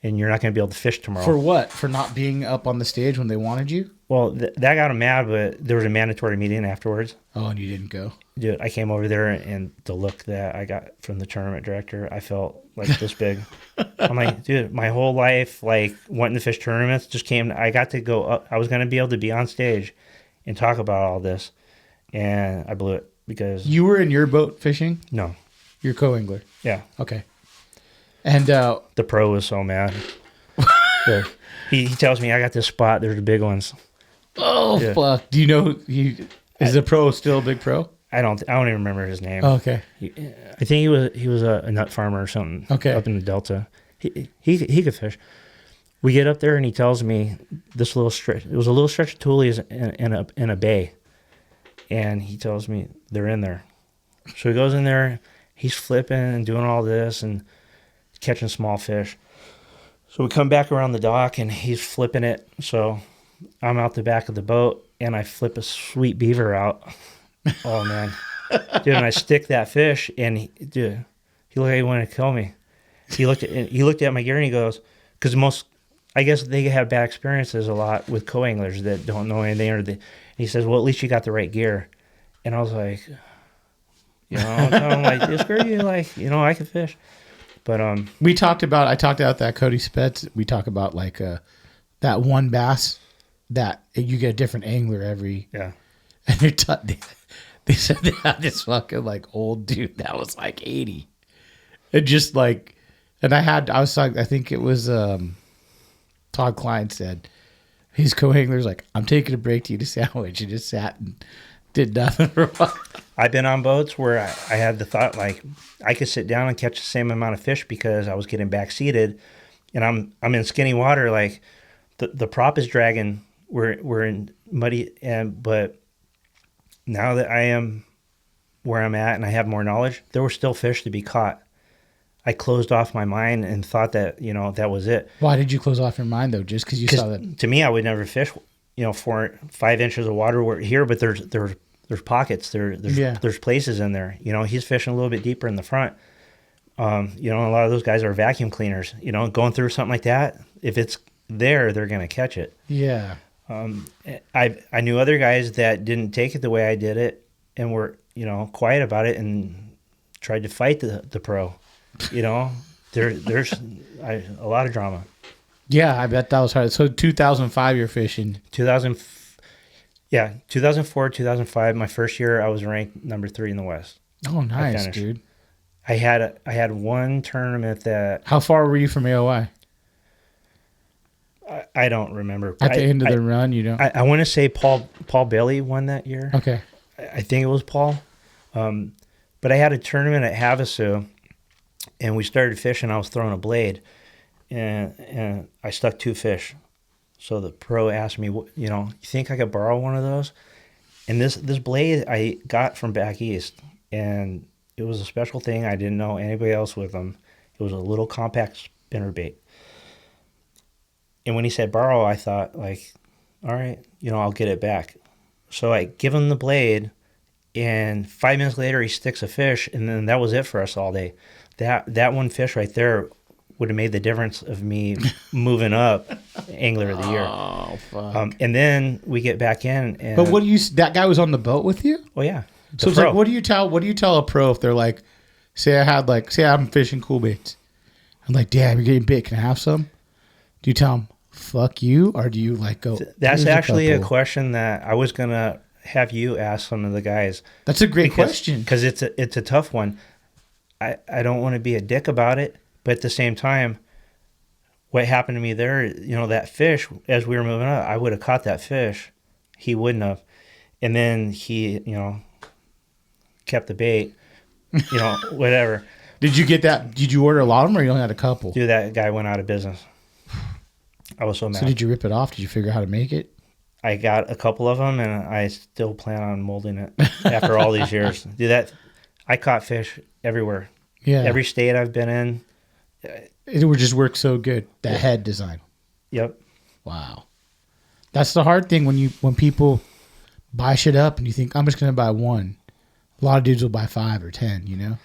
And you're not going to be able to fish tomorrow. For what? For not being up on the stage when they wanted you? Well, that got them mad, but there was a mandatory meeting afterwards. Oh, and you didn't go? Dude, I came over there and the look that I got from the tournament director, I felt like this big. I'm like, dude, my whole life, like, wanting to fish tournaments just came. I got to go up. I was going to be able to be on stage and talk about all this. And I blew it because. You were in your boat fishing? No. You're co-angler? Yeah. Okay. And the pro was so mad. He tells me, I got this spot. There's the big ones. Oh, yeah. Fuck. Do you know, is the pro still a big pro? I don't even remember his name. Oh, okay. I think he was a nut farmer or something. Okay. Up in the Delta. He could fish. We get up there and he tells me this little stretch. It was a little stretch of tulies in a bay, and he tells me they're in there. So he goes in there. He's flipping and doing all this and catching small fish. So we come back around the dock and he's flipping it. So I'm out the back of the boat and I flip a sweet beaver out. Oh man, dude! And I stick that fish, and he looked like he wanted to kill me. He looked at my gear and he goes, because I guess they have bad experiences a lot with co-anglers that don't know anything, and he says, well, at least you got the right gear. And I was like, I'm like, screw you, like, I can fish. But I talked about that Cody Spets. We talk about like that one bass that you get a different angler every. Yeah. And they said they had this fucking like old dude that was like 80. And just like, and I think it was Todd Klein said, his co-angler's like, I'm taking a break to eat a sandwich. He just sat and did nothing for a while. I've been on boats where I had the thought like I could sit down and catch the same amount of fish because I was getting back seated, and I'm in skinny water. Like the prop is dragging. We're in muddy, but now that I am where I'm at and I have more knowledge, there were still fish to be caught. I closed off my mind and thought that, that was it. Why did you close off your mind though? Just because you saw that? To me, I would never fish, 4-5 inches of water here, but there's pockets. There's places in there. He's fishing a little bit deeper in the front. A lot of those guys are vacuum cleaners. Going through something like that, if it's there, they're gonna catch it. Yeah. I knew other guys that didn't take it the way I did it and were, quiet about it and tried to fight the pro. There's a lot of drama. Yeah, I bet that was hard. So 2005 you're fishing. 2004, 2005, my first year I was ranked number 3 in the West. Oh, nice, dude. I had one tournament that. How far were you from AOI? I don't remember. At the end of the run, you don't? I want to say Paul Bailey won that year. Okay. I think it was Paul. But I had a tournament at Havasu, and we started fishing. I was throwing a blade, and I stuck 2 fish. So the pro asked me, you think I could borrow one of those? And this blade I got from back east, and it was a special thing. I didn't know anybody else with them. It was a little compact spinnerbait. And when he said borrow, I thought, like, all right, I'll get it back. So I give him the blade, and 5 minutes later he sticks a fish, and then that was it for us all day. That one fish right there would have made the difference of me moving up Angler of the Year. Oh, fuck. And then we get back in. And, but that guy was on the boat with you? Oh, yeah. So it's like, what do you tell a pro if they're like, say I'm fishing cool baits. I'm like, damn, you're getting bit. Can I have some? Do you tell them, fuck you? Or do you like go? That's actually a question that I was going to have you ask some of the guys. That's a great question. Because it's a tough one. I don't want to be a dick about it, but at the same time, what happened to me there, that fish, as we were moving up, I would have caught that fish. He wouldn't have. And then he, kept the bait, whatever. Did you get that? Did you order a lot of them or you only had a couple? Dude, that guy went out of business. I was so mad. So did you rip it off? Did you figure out how to make it? I got a couple of them, and I still plan on molding it after all these years. Dude, I caught fish everywhere. Yeah. Every state I've been in. It would just work so good. That head design. Yep. Wow. That's the hard thing when people buy shit up and you think, I'm just going to buy one. A lot of dudes will buy 5 or 10,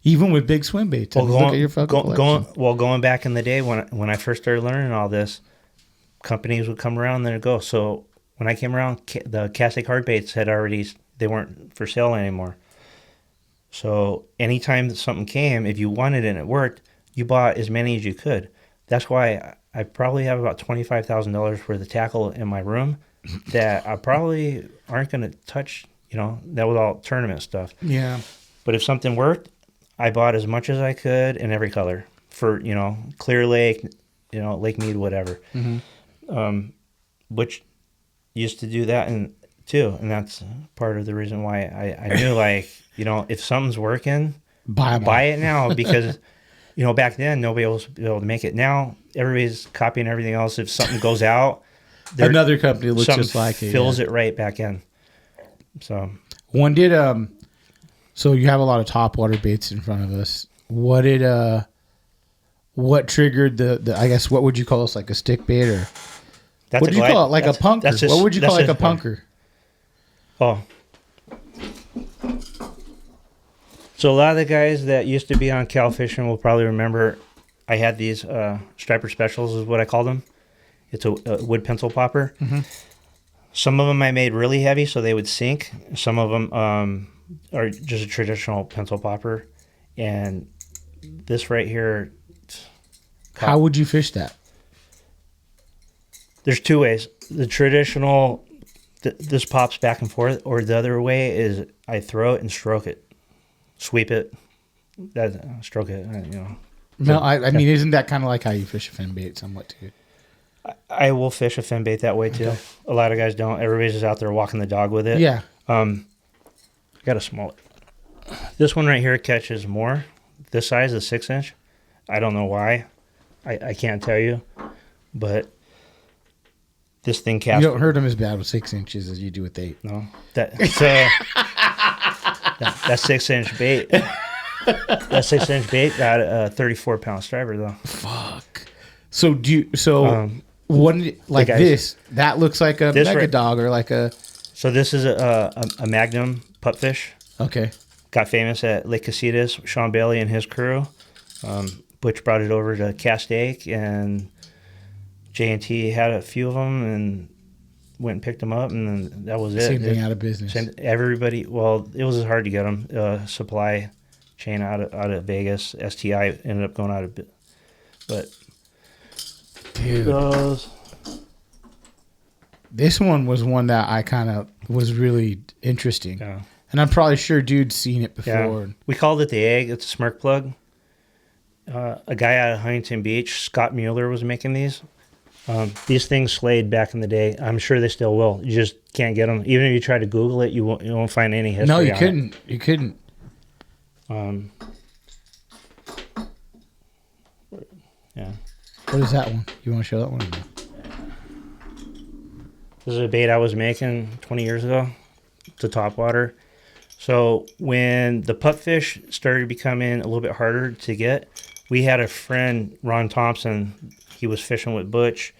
Even with big swim baits. Well, look at your fucking collection. Going back in the day when I first started learning all this, companies would come around and then go. So when I came around, the Castaic hard baits they weren't for sale anymore. So anytime that something came, if you wanted it and it worked, you bought as many as you could. That's why I probably have about $25,000 worth of tackle in my room that I probably aren't going to touch. That was all tournament stuff. Yeah. But if something worked, I bought as much as I could in every color for, Clear Lake, Lake Mead, whatever. Mm-hmm. Which used to do that too. And that's part of the reason why I knew, like, if something's working, buy it now because, back then nobody else was able to make it. Now everybody's copying everything else. If something goes out, another company looks just like it. Fills it right back in. So one did, so you have a lot of topwater baits in front of us. What triggered the I guess, what would you call this? Like a stick bait or what would you call it? Like a punker? What would you call like a punker? Oh. So a lot of the guys that used to be on Cal Fishing will probably remember I had these striper specials is what I called them. It's a wood pencil popper. Mm-hmm. Some of them I made really heavy so they would sink. Some of them are just a traditional pencil popper. And this right here. How would you fish that? There's two ways. The traditional, this pops back and forth, or the other way is I throw it and stroke it. Sweep it. Stroke it, No, I mean, isn't that kind of like how you fish a fin bait somewhat too? I will fish a fin bait that way too. Okay. A lot of guys don't. Everybody's just out there walking the dog with it. Yeah. I got a small. This one right here catches more. This size is 6-inch. I don't know why. I can't tell you, but this thing casts. You don't hurt them as bad with 6 inches as you do with 8. No, that's 6-inch bait. That 6-inch bait got a 34-pound striper though. Fuck. So one like this that looks like a mega dog or like a. So this is a Magnum pupfish. Okay. Got famous at Lake Casitas. Sean Bailey and his crew. Butch brought it over to Castaic, and J&T had a few of them and went and picked them up, and then that was it. Same thing out of business. Everybody, well, it was hard to get them. Supply chain out of Vegas. STI ended up going out of, but dude, this one was one that I kind of was really interesting. Yeah. And I'm probably sure dude's seen it before. Yeah. We called it the egg. It's a smirk plug. A guy out of Huntington Beach, Scott Mueller, was making these. These things slayed back in the day. I'm sure they still will. You just can't get them. Even if you try to Google it, you won't find any history. No, you couldn't. You couldn't. Yeah. What is that one? You want to show that one? This is a bait I was making 20 years ago to Topwater. So when the pupfish started becoming a little bit harder to get, we had a friend, Ron Thompson. He was fishing with Butch.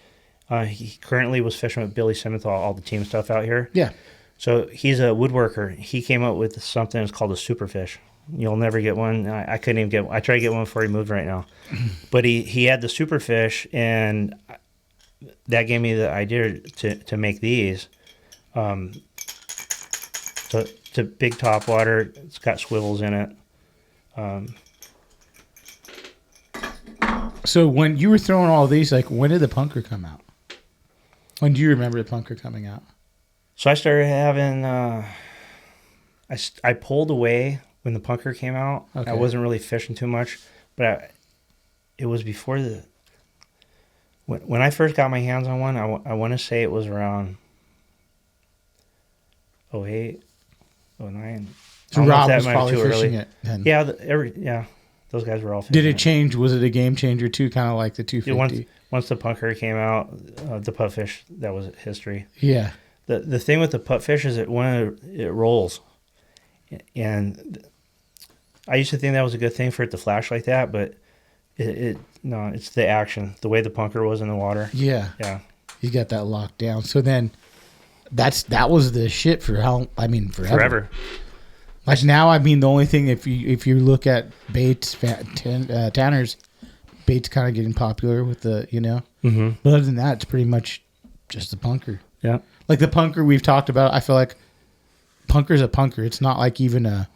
He currently was fishing with Billy Simmenthal, all the team stuff out here. Yeah. So he's a woodworker. He came up with something that's called a superfish. You'll never get one. I couldn't even get one. I tried to get one before he moved right now. But he had the superfish, and that gave me the idea to make these. So it's a big topwater. It's got swivels in it. So when you were throwing all these, like, when did the punker come out? When do you remember the punker coming out? So I started having, I pulled away when the punker came out. Okay. I wasn't really fishing too much, but it was before when I first got my hands on one, I want to say it was around 08, 09. So Rob was probably fishing it then. Yeah, those guys were all fishing. Did it change? Was it a game changer too, kind of like the 250? Once the punker came out, the pupfish, that was history. Yeah. The thing with the pupfish is that when it rolls, and I used to think that was a good thing for it to flash like that, but no, it's the action, the way the punker was in the water. Yeah. Yeah. You got that locked down. So then that was the shit for forever. Like now, I mean, the only thing, if you look at baits, tanners, baits kind of getting popular with the, Mm-hmm. But other than that, it's pretty much just the punker. Yeah. Like the punker we've talked about, I feel like punker's a punker. It's not like even a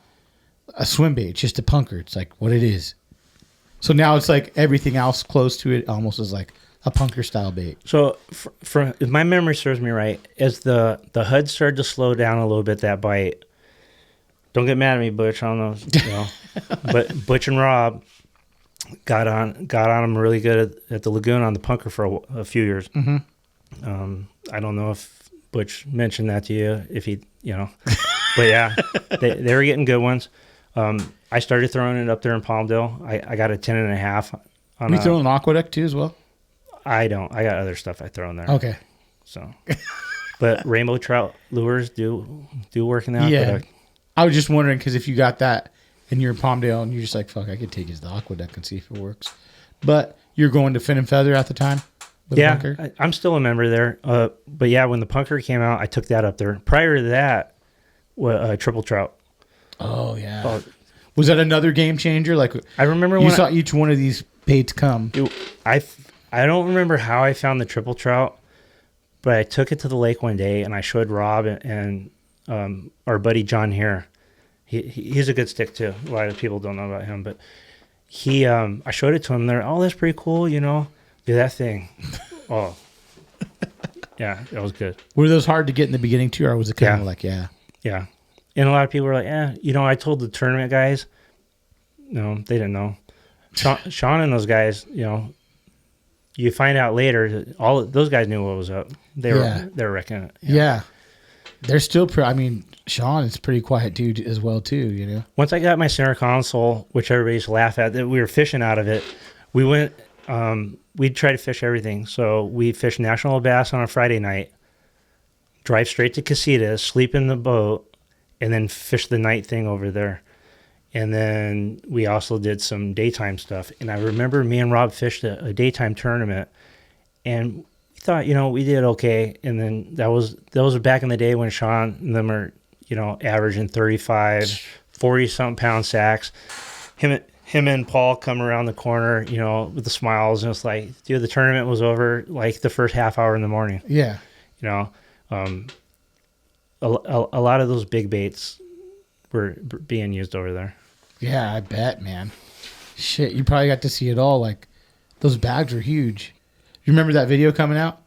swim bait. It's just a punker. It's like what it is. So now it's like everything else close to it almost is like a punker style bait. So if my memory serves me right, as the HUD started to slow down a little bit, that bite, don't get mad at me, Butch, on those, but Butch and Rob got on them really good at the lagoon on the punker for a few years. Mm-hmm. I don't know if Butch mentioned that to you, if he, but yeah, they were getting good ones. I started throwing it up there in Palmdale. I got a 10.5. You throwing an Aqueduct too as well? I don't. I got other stuff I throw in there. Okay. So, but rainbow trout lures do work in the Aqueduct. I was just wondering because if you got that and you're in Palmdale and you're just like, fuck, I could take it to the Aqueduct and see if it works. But you're going to Fin and Feather at the time? Yeah, I'm still a member there. But yeah, when the punker came out, I took that up there. Prior to that, triple trout. Oh, yeah. Was that another game changer? Like I remember you saw each one of these baits come. I don't remember how I found the triple trout, but I took it to the lake one day and I showed Rob and our buddy John here. He's a good stick too. A lot of people don't know about him, but I showed it to him. They're, oh, that's pretty cool, do that thing. Oh, yeah, that was good. Were those hard to get in the beginning too, or was it kind of like, yeah? And a lot of people were like, I told the tournament guys. No, they didn't know. Sean and those guys, you find out later, all those guys knew what was up. They were wrecking it. Yeah. They're still, Sean is a pretty quiet dude as well too, Once I got my center console, which everybody used to laugh at, that we were fishing out of it, we went, we'd try to fish everything. So we fished national bass on a Friday night, drive straight to Casitas, sleep in the boat, and then fish the night thing over there. And then we also did some daytime stuff. And I remember me and Rob fished a daytime tournament, and we thought, we did okay. And then that was back in the day when Sean and them are, averaging 35, 40-something pound sacks. Him and Paul come around the corner, with the smiles, and it's like, dude, the tournament was over like the first half hour in the morning. Yeah. A lot of those big baits were being used over there. Yeah, I bet, man. Shit, you probably got to see it all. Like, those bags were huge. You remember that video coming out?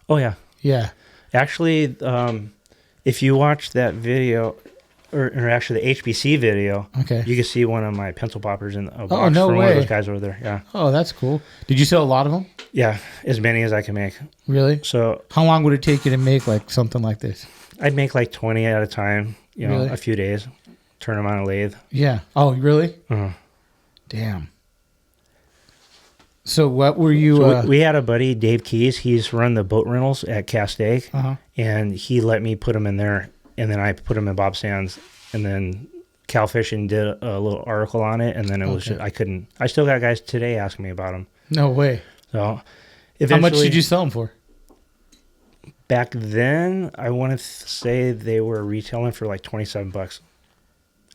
Oh, yeah. Yeah. Actually, if you watch that video, or actually the HBC video, you can see one of my pencil poppers in a box from one of those guys over there. Yeah. Oh, that's cool. Did you sell a lot of them? Yeah, as many as I can make. Really? So, how long would it take you to make like something like this? I'd make like 20 at a time, really? A few days, turn them on a lathe. Yeah. Oh, really? Uh-huh. Damn. So what were you... So we had a buddy, Dave Keys. He's run the boat rentals at Castaic, and he let me put them in there, and then I put them in Bob Sands, and then Cal Fishing did a little article on it, and then it was just, I still got guys today asking me about them. No way. So how much did you sell them for? Back then, I want to say they were retailing for like $27.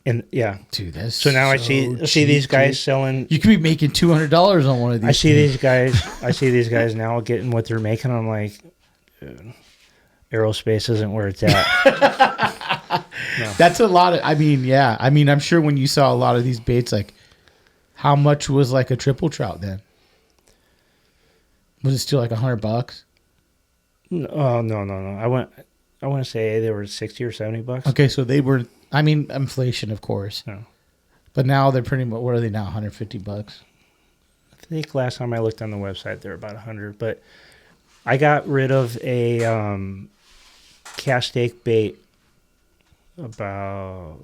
And yeah, dude, that's so now I see these guys selling. You could be making $200 on one of these. I see these guys now getting what they're making. I'm like, aerospace isn't where it's at. No. That's a lot of. I'm sure when you saw a lot of these baits, like, how much was like a triple trout then? Was it still like $100? Oh no. I want to say they were $60 or $70. Okay, so they were. Inflation, of course. No. But now they're pretty much. What are they now? $150. I think last time I looked on the website, they're about $100. But I got rid of a Castaic bait about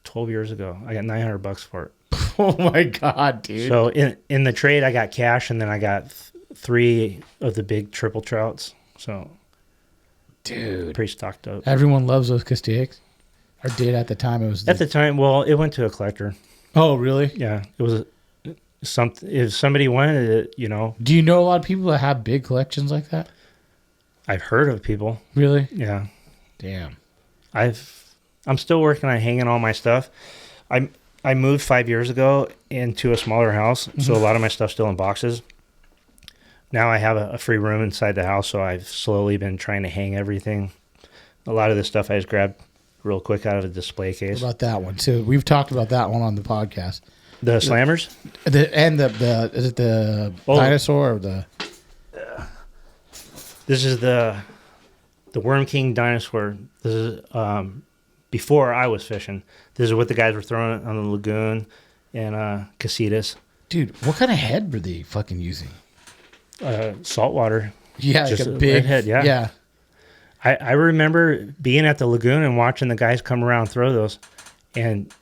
12 years ago. I got $900 for it. Oh my god, dude! So in the trade, I got cash, and then I got 3 of the big triple trouts. So, dude, pretty stocked up. Everyone loves those Castaics. Or did at the time. It was at the time. Well, it went to a collector. Oh, really? Yeah, it was something. If somebody wanted it, Do you know a lot of people that have big collections like that? I've heard of people. Really? Yeah. Damn. I'm still working on hanging all my stuff. I moved 5 years ago into a smaller house, so a lot of my stuff's still in boxes. Now I have a free room inside the house, so I've slowly been trying to hang everything. A lot of the stuff I just grabbed real quick out of a display case. What about that one? So we've talked about that one on the podcast. The slammers? Is it the dinosaur or the... This is the Worm King dinosaur. This is before I was fishing. This is what the guys were throwing on the lagoon and Casitas. Dude, what kind of head were they fucking using? Saltwater. Yeah, just like a big head. Yeah. I remember being at the lagoon and watching the guys come around and throw those, and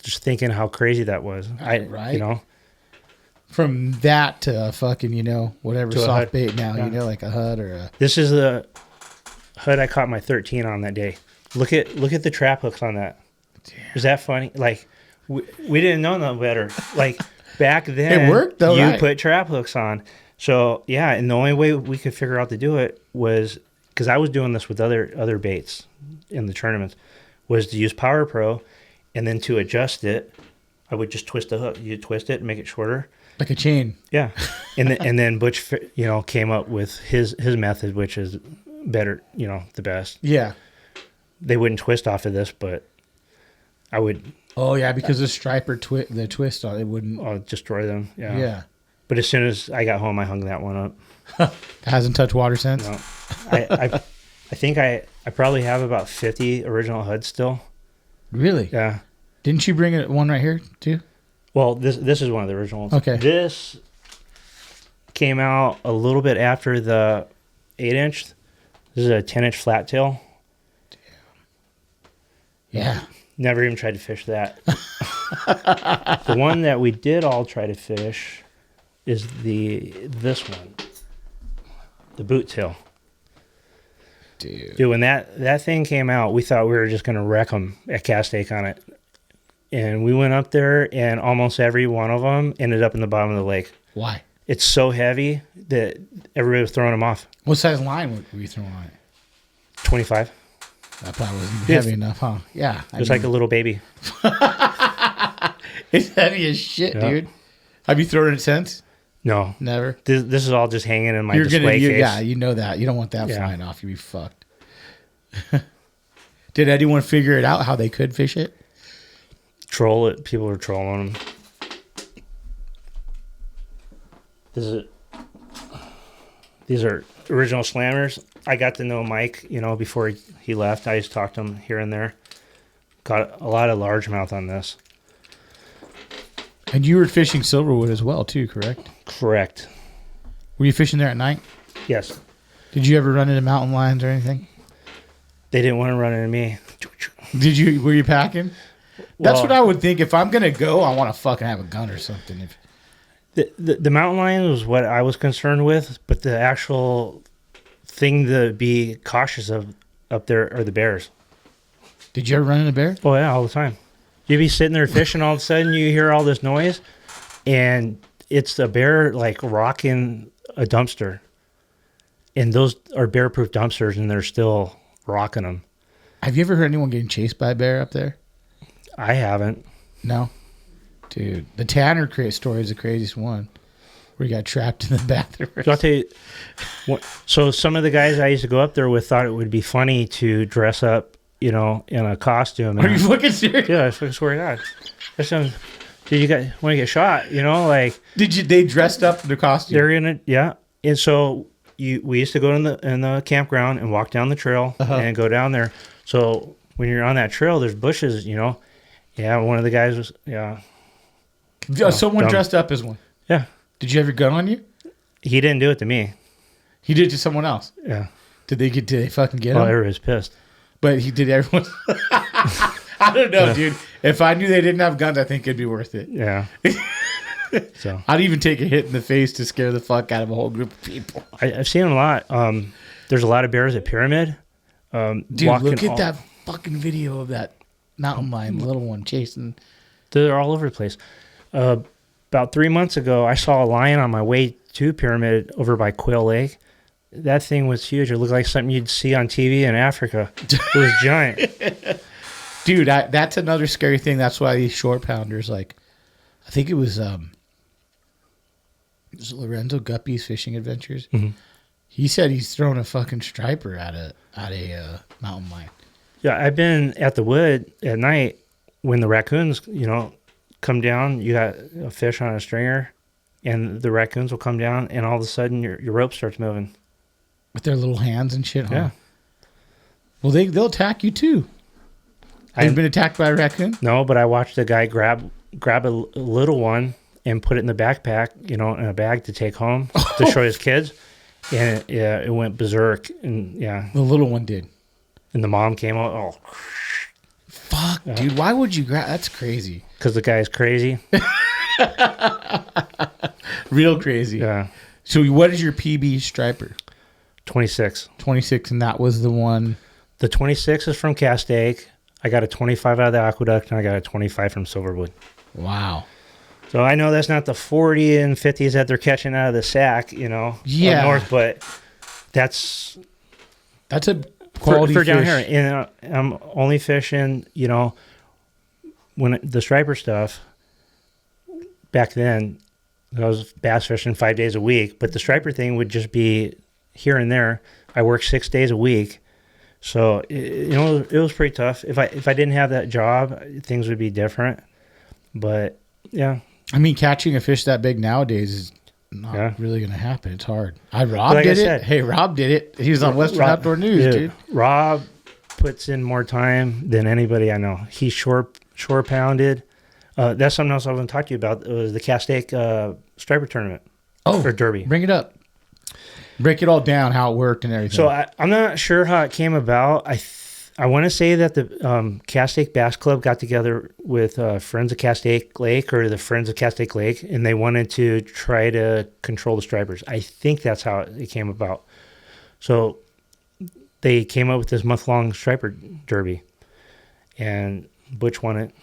just thinking how crazy that was. Right. You know, from that to fucking, you know, whatever to soft bait now, you know, like a Hud or a... This is the Hud I caught my 13 on that day. Look at the trap hooks on that. Damn. Is that funny? Like, we didn't know no better. Like, back then, it worked though, you put trap hooks on. So, yeah, and the only way we could figure out to do it was, because I was doing this with other baits in the tournaments, was to use Power Pro, and then to adjust it, I would just twist the hook. You twist it and make it shorter. Like a chain. Yeah. And then Butch, you know, came up with his method, which is better, you know, the best. Yeah. They wouldn't twist off of this, but I would. Oh, yeah, because the striper, the twist on it wouldn't... destroy them. Yeah. Yeah. But as soon as I got home, I hung that one up. It hasn't touched water since? No. I think I probably have about 50 original HUDs still. Really? Yeah. Didn't you bring one right here, too? Well, this is one of the originals. Okay. This came out a little bit after the 8-inch. This is a 10-inch flat tail. Damn. Yeah. Never even tried to fish that. The one that we did all try to fish is this one, the boot tail. Dude, when that thing came out, we thought we were just going to wreck them at Castaic on it. And we went up there, and almost every one of them ended up in the bottom of the lake. Why? It's so heavy that everybody was throwing them off. What size line were you throwing on it? 25. That probably wasn't heavy enough, huh? Yeah. It's like a little baby. It's heavy as shit, dude. Have you thrown it since? No. Never? This is all just hanging in my display case. Yeah, you know that. You don't want that flying off. You'd be fucked. Did anyone figure it out how they could fish it? Troll it. People are trolling them. These are original slammers. I got to know Mike, you know, before he left. I just talked to him here and there. Got a lot of largemouth on this. And you were fishing Silverwood as well, too, correct? Correct. Were you fishing there at night? Yes. Did you ever run into mountain lions or anything? They didn't want to run into me. Did you? Were you packing? That's what I would think. If I'm gonna go, I want to fucking have a gun or something. The mountain lion was what I was concerned with, but the actual thing to be cautious of up there are the bears. Did you ever run into bears? Oh yeah, all the time. You'd be sitting there fishing, all of a sudden you hear all this noise, and it's a bear like rocking a dumpster. And those are bear-proof dumpsters, and they're still rocking them. Have you ever heard anyone getting chased by a bear up there? I haven't. No? Dude, the Tanner crate story is the craziest one, where he got trapped in the bathroom. So I'll tell you, so some of the guys I used to go up there with thought it would be funny to dress up, you know, in a costume. Are you fucking serious? Yeah, I swear to God. That sounds... Did you guys want to get shot? You know, like... They dressed up in their costume? They're in it, yeah. And so... we used to go in the campground and walk down the trail and go down there. So when you're on that trail, there's bushes, you know. Yeah, one of the guys was, someone dressed up as one? Yeah. Did you have your gun on you? He didn't do it to me. He did it to someone else? Yeah. Did they fucking get him? Oh, everybody's pissed. But he did everyone... I don't know, dude. If I knew they didn't have guns, I think it'd be worth it. Yeah. So I'd even take a hit in the face to scare the fuck out of a whole group of people. I've seen them a lot. There's a lot of bears at Pyramid. Dude, look at that fucking video of that mountain lion, the little one chasing. They're all over the place. About 3 months ago, I saw a lion on my way to Pyramid over by Quail Lake. That thing was huge. It looked like something you'd see on TV in Africa. It was giant. Dude, that's another scary thing. That's why these short pounders, like, I think it was Lorenzo Guppy's Fishing Adventures. Mm-hmm. He said he's thrown a fucking striper at a mountain lion. Yeah, I've been at the wood at night when the raccoons, you know, come down, you got a fish on a stringer, and the raccoons will come down, and all of a sudden your rope starts moving. With their little hands and shit, huh? Yeah. Well, they'll attack you too. Have you been attacked by a raccoon? No, but I watched a guy grab a little one and put it in the backpack, in a bag to take home to show his kids. And it went berserk. And the little one did. And the mom came out. Oh, fuck, dude! Why would you grab? That's crazy. Because the guy's crazy. Real crazy. Yeah. So, what is your PB striper? 26. 26, and that was the one. The 26 is from Castaic. I got a 25 out of the Aqueduct, and I got a 25 from Silverwood. Wow. So I know that's not the 40 and 50s that they're catching out of the sack, up north, but that's a quality for fish. down here. And I'm only fishing, when the striper stuff back then, I was bass fishing 5 days a week, but the striper thing would just be here and there. I work 6 days a week. So, it was pretty tough. If I didn't have that job, things would be different. But, yeah. I mean, catching a fish that big nowadays is not really going to happen. It's hard. Rob did it. Hey, Rob did it. He was on Western Outdoor News, dude. Rob puts in more time than anybody I know. He shore pounded. That's something else I want to talk to you about. It was the Castaic striper tournament. Or derby. Bring it up. Break it all down, how it worked and everything. So I'm not sure how it came about. I want to say that the Castaic Bass Club got together with Friends of Castaic Lake or the Friends of Castaic Lake, and they wanted to try to control the stripers. I think that's how it came about. So they came up with this month-long striper derby, and Butch won it.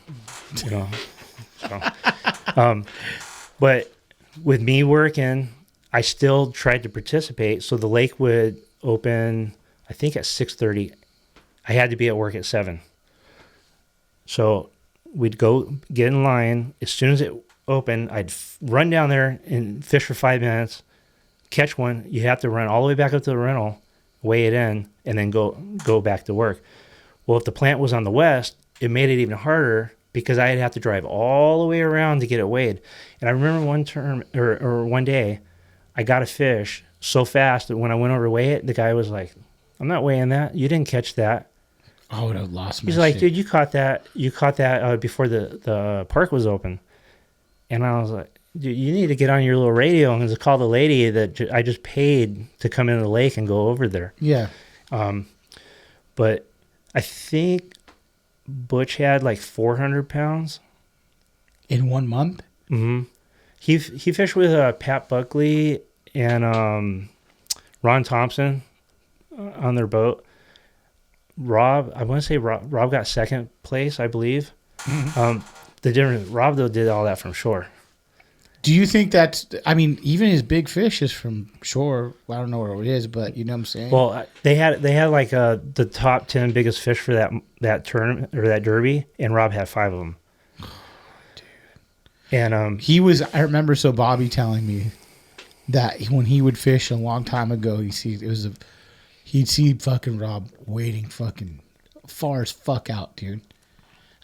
But with me working, I still tried to participate. So the lake would open, I think, at 6:30. I had to be at work at 7. So we'd go get in line. As soon as it opened, I'd run down there and fish for 5 minutes, catch one. You have to run all the way back up to the rental, weigh it in, and then go back to work. Well, if the plant was on the west, it made it even harder because I'd have to drive all the way around to get it weighed. And I remember one day, I got a fish so fast that when I went over to weigh it, the guy was like, "I'm not weighing that. You didn't catch that." I would have lost my He's like, "Dude, you caught that. You caught that before the park was open." And I was like, "Dude, you need to get on your little radio and call the lady that I just paid to come into the lake and go over there." Yeah. But I think Butch had like 400 pounds. In 1 month? Mm-hmm. He fished with Pat Buckley and Ron Thompson on their boat. Rob, I want to say Rob got second place, I believe. Mm-hmm. The difference, Rob though did all that from shore. Do you think that's? I mean, even his big fish is from shore. Well, I don't know where it is, but you know what I'm saying. Well, they had like the top 10 biggest fish for that tournament or that derby, and Rob had 5 of them. And he was. I remember Bobby telling me that when he would fish a long time ago, he'd see fucking Rob wading fucking far as fuck out, dude.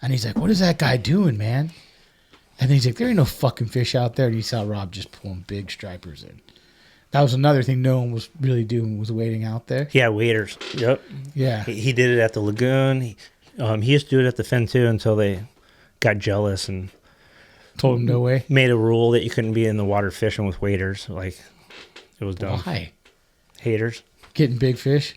And he's like, "What is that guy doing, man?" And then he's like, "There ain't no fucking fish out there." And he saw Rob just pulling big stripers in. That was another thing no one was really doing, was wading out there. Yeah, waders. Yep. Yeah. He did it at the lagoon. He used to do it at the fin too until they got jealous and told him no way. Made a rule that you couldn't be in the water fishing with waders. Like, it was dumb. Why? Haters. Getting big fish.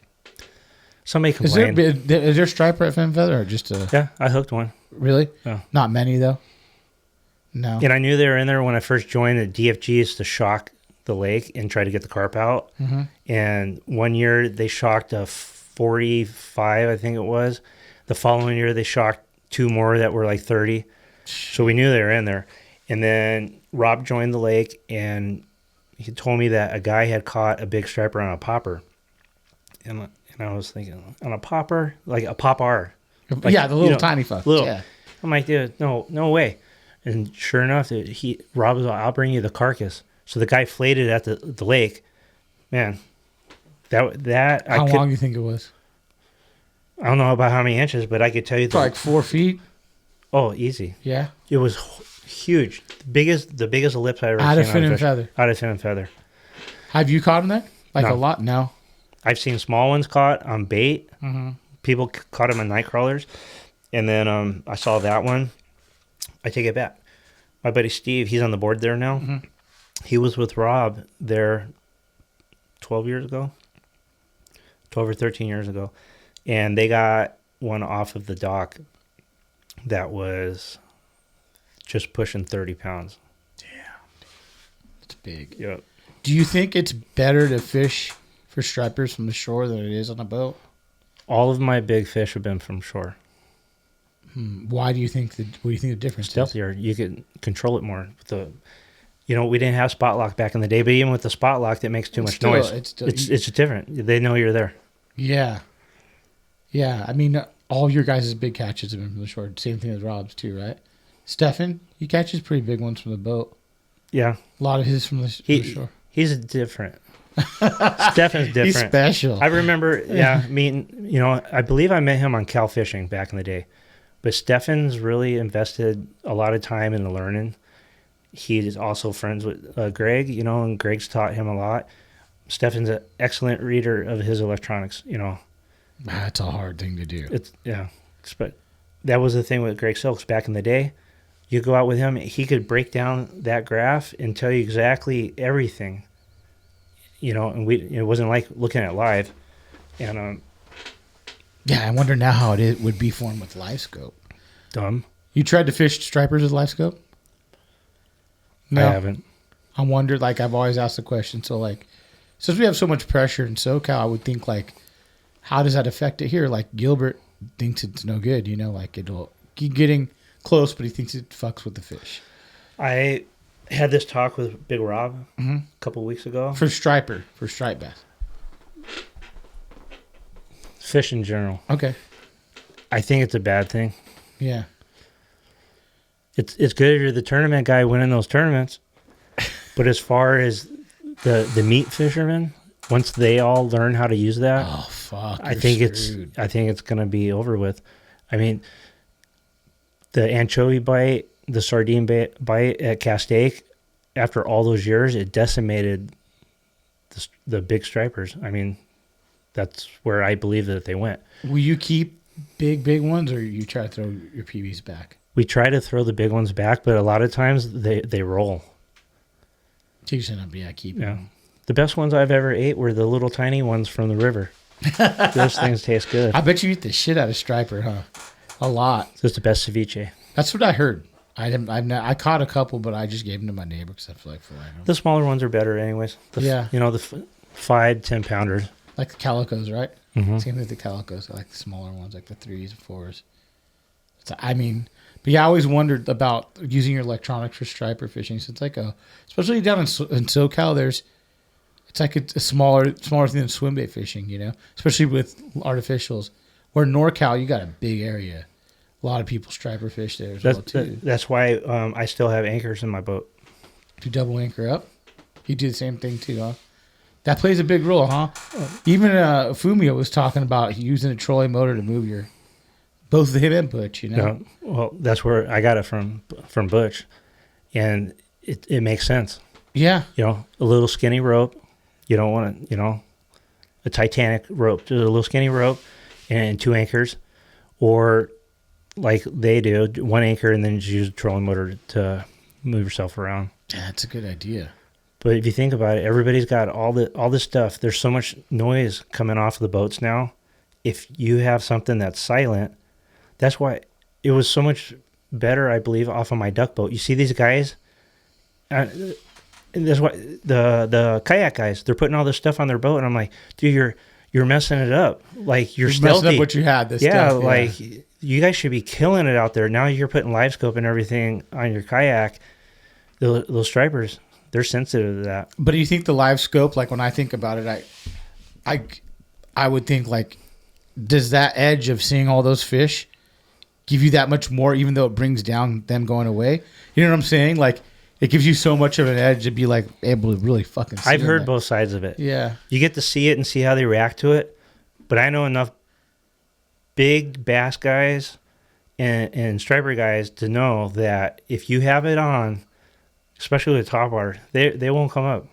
Somebody complained. Is there striper at Fin Feather or just a? Yeah, I hooked one. Really? Yeah. Not many though. No. And I knew they were in there when I first joined. The DFGs to shock the lake and try to get the carp out. Mm-hmm. And one year they shocked a 45, I think it was. The following year they shocked 2 more that were like 30. So we knew they were in there. And then Rob joined the lake, and he told me that a guy had caught a big striper on a popper. And I was thinking, on a popper? Like a pop-R. Like, yeah, the little tiny fuck. Yeah. I'm like, dude, no way. And sure enough, Rob was like, "I'll bring you the carcass." So the guy flayed it at the lake. Man, that how long do you think it was? I don't know about how many inches, but I could tell you like 4 feet. Oh, easy. Yeah. It was Huge. The biggest lips I've ever Out seen. of fin and feather. Out of fin and feather. Have you caught them there? Like No. a lot? No. I've seen small ones caught on bait. Mm-hmm. People caught them on night crawlers. And then I saw that one. I take it back. My buddy Steve, he's on the board there now. Mm-hmm. He was with Rob there 12 years ago. 12 or 13 years ago. And they got one off of the dock that was just pushing 30 pounds. Damn. It's big. Yep. Do you think it's better to fish for stripers from the shore than it is on a boat? All of my big fish have been from shore. Why do you think what do you think the difference is? Stealthier. You can control it more. We didn't have spot lock back in the day, but even with the spot lock, that makes too much noise. It's different. They know you're there. Yeah. Yeah. I mean, all your guys' big catches have been from the shore. Same thing as Rob's too, right? Stefan, he catches pretty big ones from the boat. Yeah. A lot of his from the shore. He's different. Stefan's different. He's special. I remember, meeting, I believe I met him on Cal Fishing back in the day. But Stefan's really invested a lot of time in learning. He is also friends with Greg, and Greg's taught him a lot. Stefan's an excellent reader of his electronics, That's a hard thing to do. But that was the thing with Greg Silks back in the day. You go out with him, he could break down that graph and tell you exactly everything. And it wasn't like looking at live. And yeah, I wonder now how it would be for him with live scope. Dumb. You tried to fish stripers with live scope? No, I haven't. I wondered, I've always asked the question. So, since we have so much pressure in SoCal, I would think, how does that affect it here? Gilbert thinks it's no good, it'll keep getting close, but he thinks it fucks with the fish. I had this talk with Big Rob a couple of weeks ago. For stripe bass. Fish in general. Okay. I think it's a bad thing. Yeah. It's good if you're the tournament guy winning those tournaments. But as far as the meat fishermen, once they all learn how to use that, oh fuck. I think it's gonna be over with. I mean, the anchovy bite, the sardine bite at Castaic, after all those years, it decimated the big stripers. I mean, that's where I believe that they went. Will you keep big ones, or you try to throw your PBs back? We try to throw the big ones back, but a lot of times they roll. So you should not be keep. Yeah. The best ones I've ever ate were the little tiny ones from the river. Those things taste good. I bet you eat the shit out of striper, huh? A lot. It's the best ceviche. That's what I heard. I caught a couple, but I just gave them to my neighbor because I feel like them. The smaller ones are better, anyways. The 5, 10 pounders. Like the calicos, right? Mm-hmm. Same with the calicos. I like the smaller ones, like the 3s and 4s. So, but yeah, I always wondered about using your electronics for striper fishing. So it's especially down in SoCal, it's a smaller thing than swim bait fishing, especially with artificials. Where NorCal, you got a big area. A lot of people striper fish there as well, too. That's why I still have anchors in my boat. Do you double anchor up? You do the same thing, too, huh? That plays a big role, huh? Even Fumio was talking about using a trolling motor to move both him and Butch, Yeah, well, that's where I got it from Butch, and it makes sense. Yeah. A little skinny rope. You don't want a Titanic rope. Just a little skinny rope and 2 anchors, or like they do, 1 anchor and then just use a trolling motor to move yourself around. Yeah, that's a good idea. But if you think about it, everybody's got all this stuff. There's so much noise coming off of the boats now. If you have something that's silent, that's why it was so much better, I believe, off of my duck boat. You see these guys, and that's why the kayak guys, they're putting all this stuff on their boat, and I'm like, dude, you're messing it up. You're stealthy. Messing up what you had. You guys should be killing it out there. Now you're putting live scope and everything on your kayak. Those stripers, they're sensitive to that. But do you think the live scope, when I think about it, I would think does that edge of seeing all those fish give you that much more, even though it brings down them going away? You know what I'm saying? It gives you so much of an edge to be able to really fucking see I've heard them. both sides of it. Yeah. You get to see it and see how they react to it. But I know enough big bass guys and striper guys to know that if you have it on, especially with topwater, they won't come up.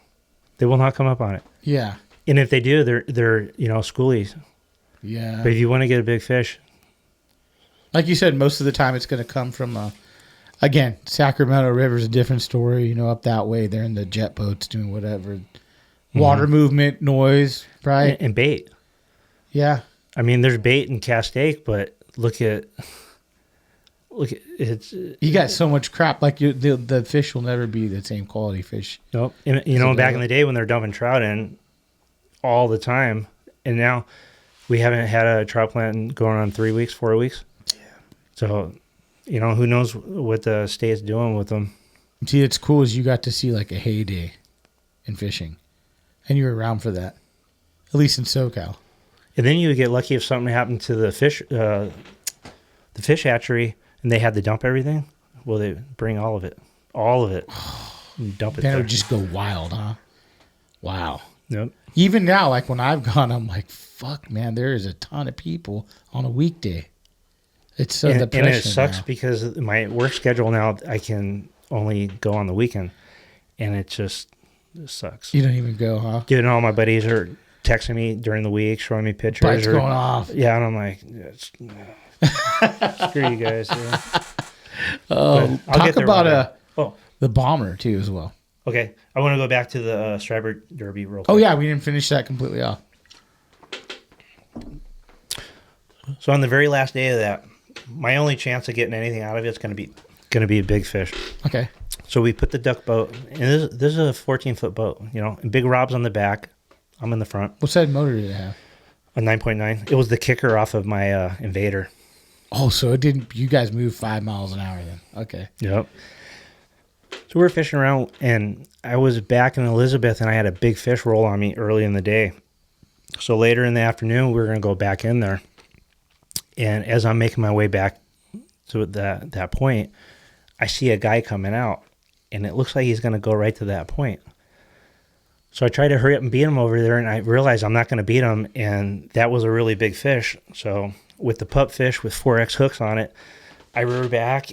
They will not come up on it. Yeah. And if they do, they're schoolies. Yeah. But if you want to get a big fish, like you said, most of the time it's going to come from, again, Sacramento River's a different story. Up that way, they're in the jet boats doing whatever. Water movement, noise, right? And bait. Yeah. I mean, there's bait in Castaic, but look at it's. You got so much crap. Like the fish will never be the same quality fish. Nope. And, back in the day when they're dumping trout in all the time, and now we haven't had a trout plant going on 3 weeks, 4 weeks. Yeah. So, who knows what the state's doing with them. See, it's cool is you got to see like a heyday in fishing, and you were around for that, at least in SoCal. And then you would get lucky if something happened to the fish hatchery, and they had to dump everything. Well, they bring all of it, and dump it. Then there. it would just go wild, huh? Wow. Yep. Even now, like when I've gone, I'm like, fuck, man, there is a ton of people on a weekday. It's so depressing. And it sucks now. because my work schedule now, I can only go on the weekend, and it sucks. You don't even go, huh? Getting all my buddies are texting me during the week, showing me pictures. Bites going off. Yeah, and I'm like, screw you guys. Yeah. Talk about the bomber too as well. Okay, I want to go back to the striper derby real quick. Oh yeah, we didn't finish that completely off. So on the very last day of that, my only chance of getting anything out of it is going to be a big fish. Okay. So we put the duck boat, and this is a 14-foot boat, and big Rob's on the back. I'm in the front. What size motor did it have? A 9.9. It was the kicker off of my Invader. Oh, so it didn't. You guys moved 5 miles an hour then. Okay. Yep. So we were fishing around, and I was back in Elizabeth, and I had a big fish roll on me early in the day. So later in the afternoon, we were going to go back in there. And as I'm making my way back to that point, I see a guy coming out, and it looks like he's going to go right to that point. So I tried to hurry up and beat him over there, and I realized I'm not going to beat him, and that was a really big fish. So with the pup fish with 4X hooks on it, I rear back,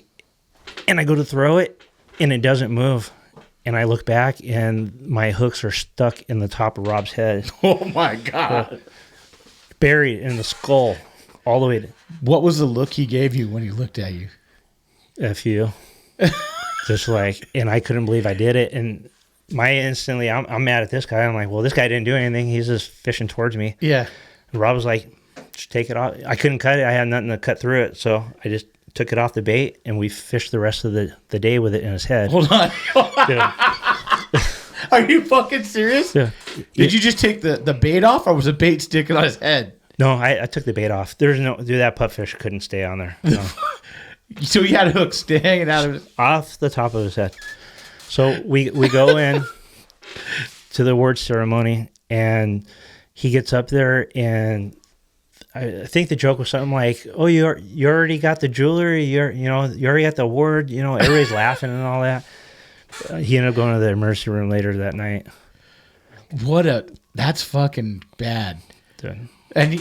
and I go to throw it, and it doesn't move. And I look back, and my hooks are stuck in the top of Rob's head. Oh, my God. Buried in the skull all the way to... What was the look he gave you when he looked at you? F you. Just like, and I couldn't believe I did it. And I'm mad at this guy. I'm like, well, this guy didn't do anything. He's just fishing towards me. Yeah. And Rob was like, just take it off. I couldn't cut it. I had nothing to cut through it. So I just took it off the bait, and we fished the rest of the day with it in his head. Hold on. Yeah. Are you fucking serious? Yeah. Did you just take the bait off, or was the bait sticking on his head? No, I took the bait off. That pupfish couldn't stay on there. No. So he had hooks hanging out of his... Off the top of his head. So we go in to the award ceremony, and he gets up there, and I think the joke was something like, "Oh, you already got the jewelry. You already got the award. Everybody's laughing and all that." He ended up going to the emergency room later that night. That's fucking bad. Dude. And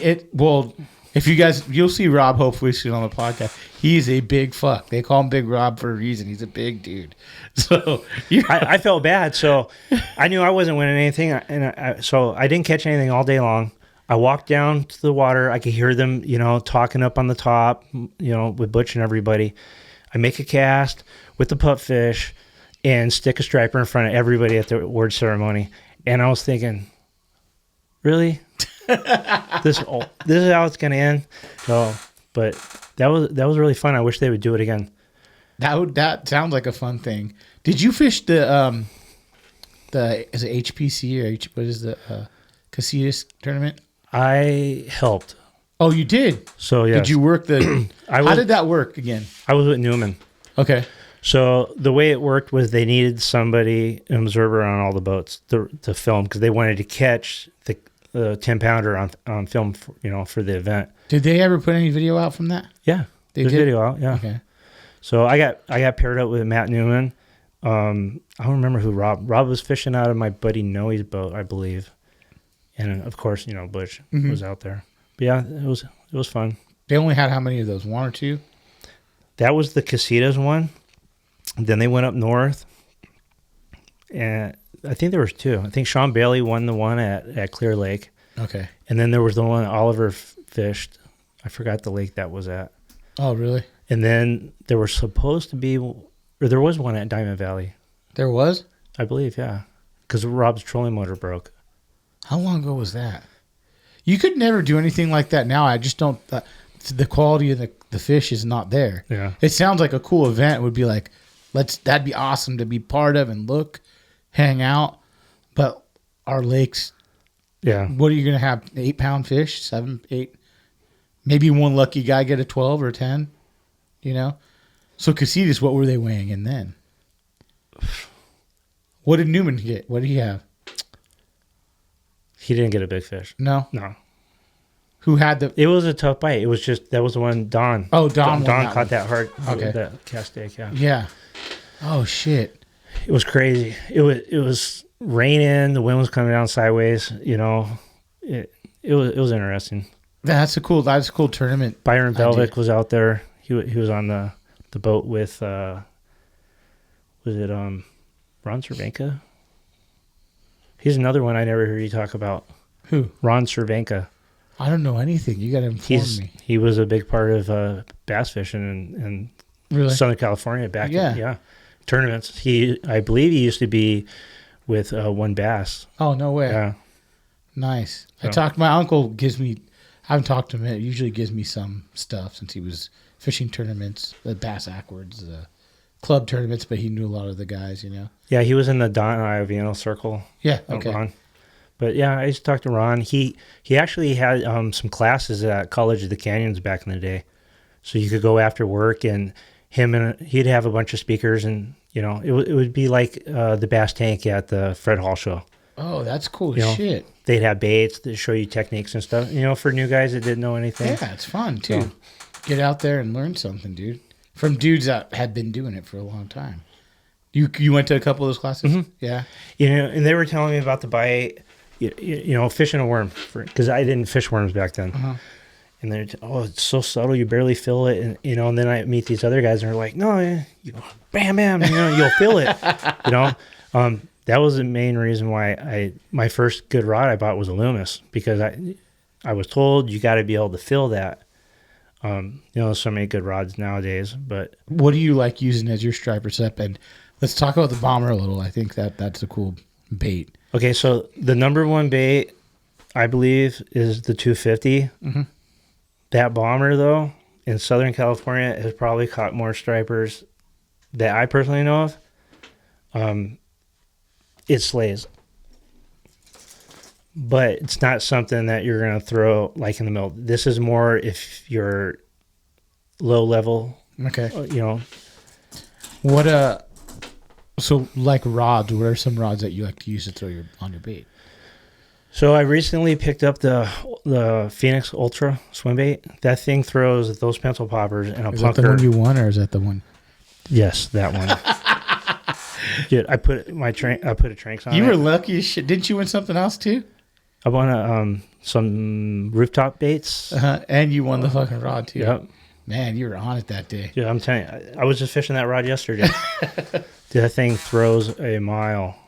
if you guys, you'll see Rob hopefully soon on the podcast. He's a big fuck. They call him Big Rob for a reason. He's a big dude. So I felt bad. So I knew I wasn't winning anything, and so I didn't catch anything all day long. I walked down to the water. I could hear them, talking up on the top, with Butch and everybody. I make a cast with the pup fish and stick a striper in front of everybody at the award ceremony. And I was thinking, really? This is how it's going to end? So, but that was really fun. I wish they would do it again. That sounds like a fun thing. Did you fish is it HPC or what is the Casitas tournament? I helped. Oh, you did? So, yeah. Did you work how did that work again? I was with Newman. Okay. So the way it worked was they needed an observer on all the boats to film, because they wanted to catch the 10-pounder on film, for the event. Did they ever put any video out from that? Yeah, there's video out. Yeah. Okay. So I got paired up with Matt Newman. I don't remember who Rob was fishing out of my buddy Noe's boat, I believe, and of course Butch was out there. But yeah, it was fun. They only had how many of those? 1 or 2? That was the Casitas one. Then they went up north, and I think there was two. I think Sean Bailey won the one at Clear Lake. Okay. And then there was the one Oliver fished. I forgot the lake that was at. Oh, really? And then there was supposed to be, or there was one at Diamond Valley. There was? I believe, yeah. Because Rob's trolling motor broke. How long ago was that? You could never do anything like that now. I just don't. The quality of the fish is not there. Yeah. It sounds like a cool event. It would be like, that'd be awesome to be part of and hang out. But our lakes, Yeah. what are you going to have? 8-pound fish? 7, 8? Maybe one lucky guy get a 12 or 10, you know? So Casitas, what were they weighing in then? What did Newman get? What did he have? He didn't get a big fish. No? No. Who had the... It was a tough bite. It was just, that was the one Don. Oh, Don caught that hard. Okay. That Castaic, yeah. Yeah. Oh, shit. It was crazy. It was raining. The wind was coming down sideways. You know, it was interesting. That's a cool tournament. Byron Belvick was out there. He was on the boat with was it Ron Cervenka? He's another one I never heard you talk about. Who? Ron Cervenka. I don't know anything. You got to inform me. He was a big part of bass fishing in Really? Southern California back Yeah. Tournaments. I believe he used to be with One Bass. Oh, no way. Yeah. Nice. So. My uncle gives me, I haven't talked to him yet. He usually gives me some stuff since he was fishing tournaments, the Bass Ackwards, the club tournaments, but he knew a lot of the guys, you know. Yeah, he was in the Don Iovino circle. Yeah, okay. Ron. But yeah, I used to talk to Ron. He actually had some classes at College of the Canyons back in the day. So you could go after work and he'd have a bunch of speakers and, you know, it would be like the Bass Tank at the Fred Hall show. Oh, that's cool You as know, shit. They'd have baits that show you techniques and stuff, you know, for new guys that didn't know anything. Yeah, it's fun, too. So. Get out there and learn something, dude. From dudes that had been doing it for a long time. You went to a couple of those classes? Mm-hmm. Yeah. You know, and they were telling me about the bite, you know, fishing a worm, because I didn't fish worms back then. Uh-huh. And they're, it's so subtle, you barely feel it. And, you know, and then I meet these other guys and they're like, no, you know, bam, bam, you know, you'll feel it. You know, that was the main reason why my first good rod I bought was a Loomis, because I was told you got to be able to feel that. You know, so many good rods nowadays, but. What do you like using as your striper setup? And let's talk about the bomber a little. I think that's a cool bait. Okay, so the number one bait, I believe, is the 250. Mm-hmm. That bomber, though, in Southern California, has probably caught more stripers that I personally know of. It slays. But it's not something that you're going to throw like in the middle. This is more if you're low level. Okay. You know. So like rods, what are some rods that you like to use to throw on your bait? So I recently picked up the Phoenix Ultra swim bait. That thing throws those pencil poppers and a Is punker. that the one you won, or is that the one? Yes, that one. Dude, I put a Tranks on it. You were lucky as shit. Didn't you win something else too? I won some rooftop baits. And you won the fucking rod too. Yep. Man, you were on it that day. Dude, I'm telling you, I was just fishing that rod yesterday. Dude, that thing throws a mile.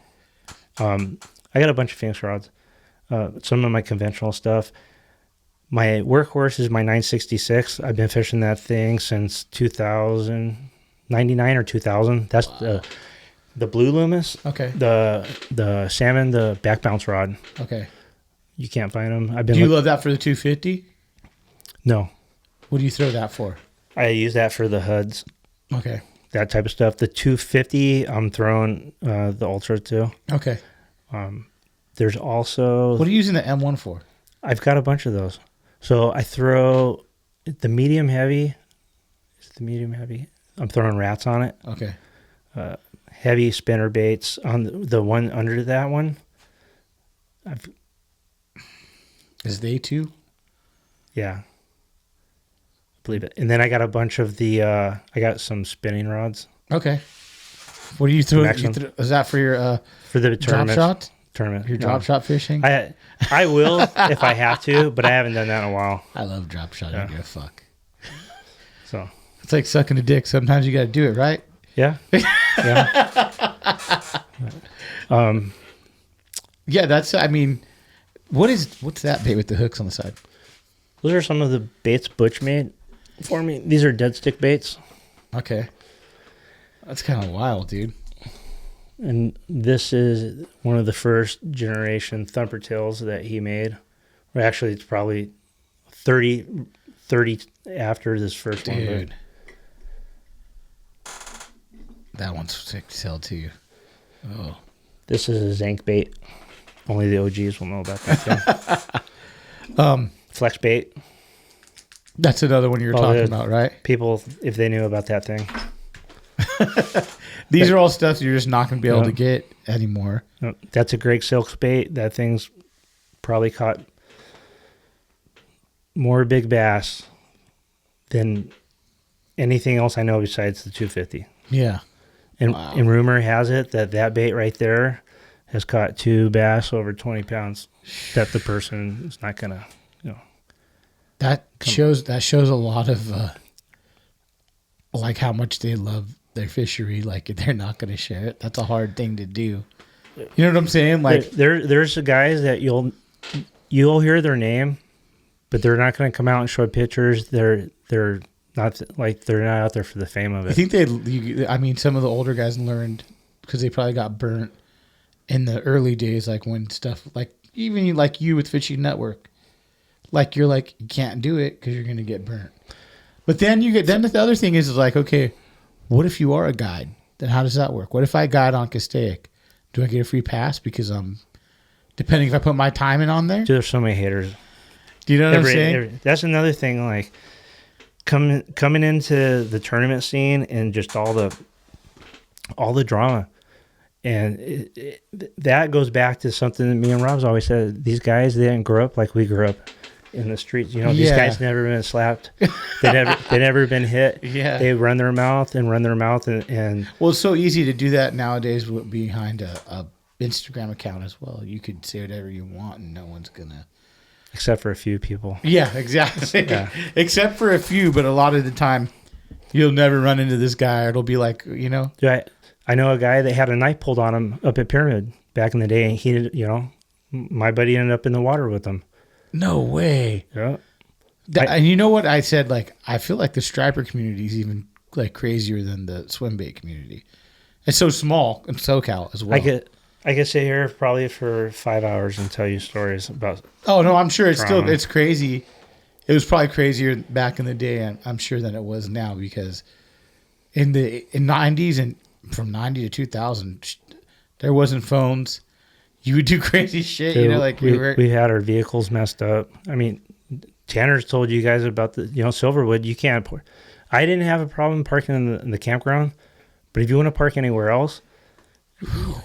I got a bunch of Phoenix rods. Some of my conventional stuff. My workhorse is my 966. I've been fishing that thing since 1999 or 2000. That's the blue Loomis. Okay. The salmon, the back bounce rod. Okay. You can't find them. Do you love that for the 250? No. What do you throw that for? I use that for the HUDs. Okay. That type of stuff. The 250, I'm throwing the Ultra too. Okay. There's also... What are you using the M1 for? I've got a bunch of those. So I throw the medium heavy. Is it the medium heavy? I'm throwing rats on it. Okay. Heavy spinner baits on the one under that one. Is they too? Yeah. I believe it. And then I got a bunch of the... I got some spinning rods. Okay. What do you throw? Is that for your... for the drop shot? Tournament. Your drop shot fishing? I will if I have to, but I haven't done that in a while. I love drop shot. I don't give a fuck. So It's like sucking a dick. Sometimes you got to do it, right? Yeah. Yeah. Yeah, that's, I mean, what's that bait with the hooks on the side? Those are some of the baits Butch made for me. These are dead stick baits. Okay. That's kind of wild, dude. And this is one of the first generation thumper tails that he made. Or actually, it's probably 30 after this first one. Dude. That one's sick to sell too. Oh. This is a Zank bait. Only the OGs will know about that thing. Flex bait. That's another one you're talking about, right? People, if they knew about that thing. These are all stuff you're just not going to be able to get anymore. That's a Greg Silks bait. That thing's probably caught more big bass than anything else I know besides the 250. Yeah. And rumor has it that bait right there has caught 2 bass over 20 pounds that the person is not going to, That shows a lot of like how much they love their fishery. Like they're not going to share it. That's a hard thing to do. You know what I'm saying? Like there's the guys that you'll hear their name, but they're not going to come out and show pictures. They're not like they're not out there for the fame of it. I think some of the older guys learned because they probably got burnt in the early days, like when stuff like even like you with Fishing Network. Like you're like, you can't do it because you're going to get burnt. But then the other thing is like, okay, what if you are a guide? Then how does that work? What if I guide on Castaic? Do I get a free pass because depending if I put my time in on there? Dude, there's so many haters. Do you know what I'm saying? That's another thing, like coming into the tournament scene and just all the drama. And that goes back to something that me and Rob's always said. These guys, they didn't grow up like we grew up in the streets. These guys never been slapped. They never been hit. Yeah. They run their mouth and well, it's so easy to do that nowadays behind a Instagram account as well. You could say whatever you want and no one's gonna, except for a few people. Yeah, exactly. Yeah. Except for a few, but a lot of the time you'll never run into this guy. It'll be like, I know a guy that had a knife pulled on him up at Pyramid back in the day, and he, my buddy ended up in the water with him. No way. Yeah. And you know what I said? Like, I feel like the striper community is even like crazier than the swim bait community. It's so small in SoCal as well. I could sit here probably for 5 hours and tell you stories about. Oh no, I'm sure it's drama. it's crazy. It was probably crazier back in the day, and I'm sure than it was now because in 90s and from 90 to 2000, there wasn't phones. You would do crazy shit, Dude, we had our vehicles messed up. I mean, Tanner's told you guys about the, Silverwood. You can't. I didn't have a problem parking in the campground, but if you want to park anywhere else,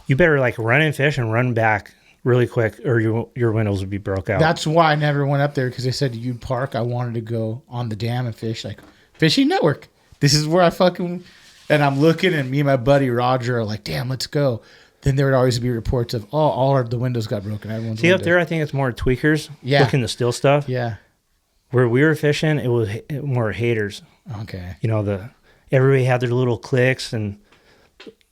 you better like run and fish and run back really quick, or your windows would be broke out. That's why I never went up there because they said you'd park. I wanted to go on the dam and fish, like Fishing Network. This is where I fucking. And I'm looking, and me and my buddy Roger are like, "Damn, let's go." Then there would always be reports of, all of the windows got broken. Everyone's up there. I think it's more tweakers looking to steal stuff. Yeah. Where we were fishing, it was more haters. Okay. Everybody had their little cliques, and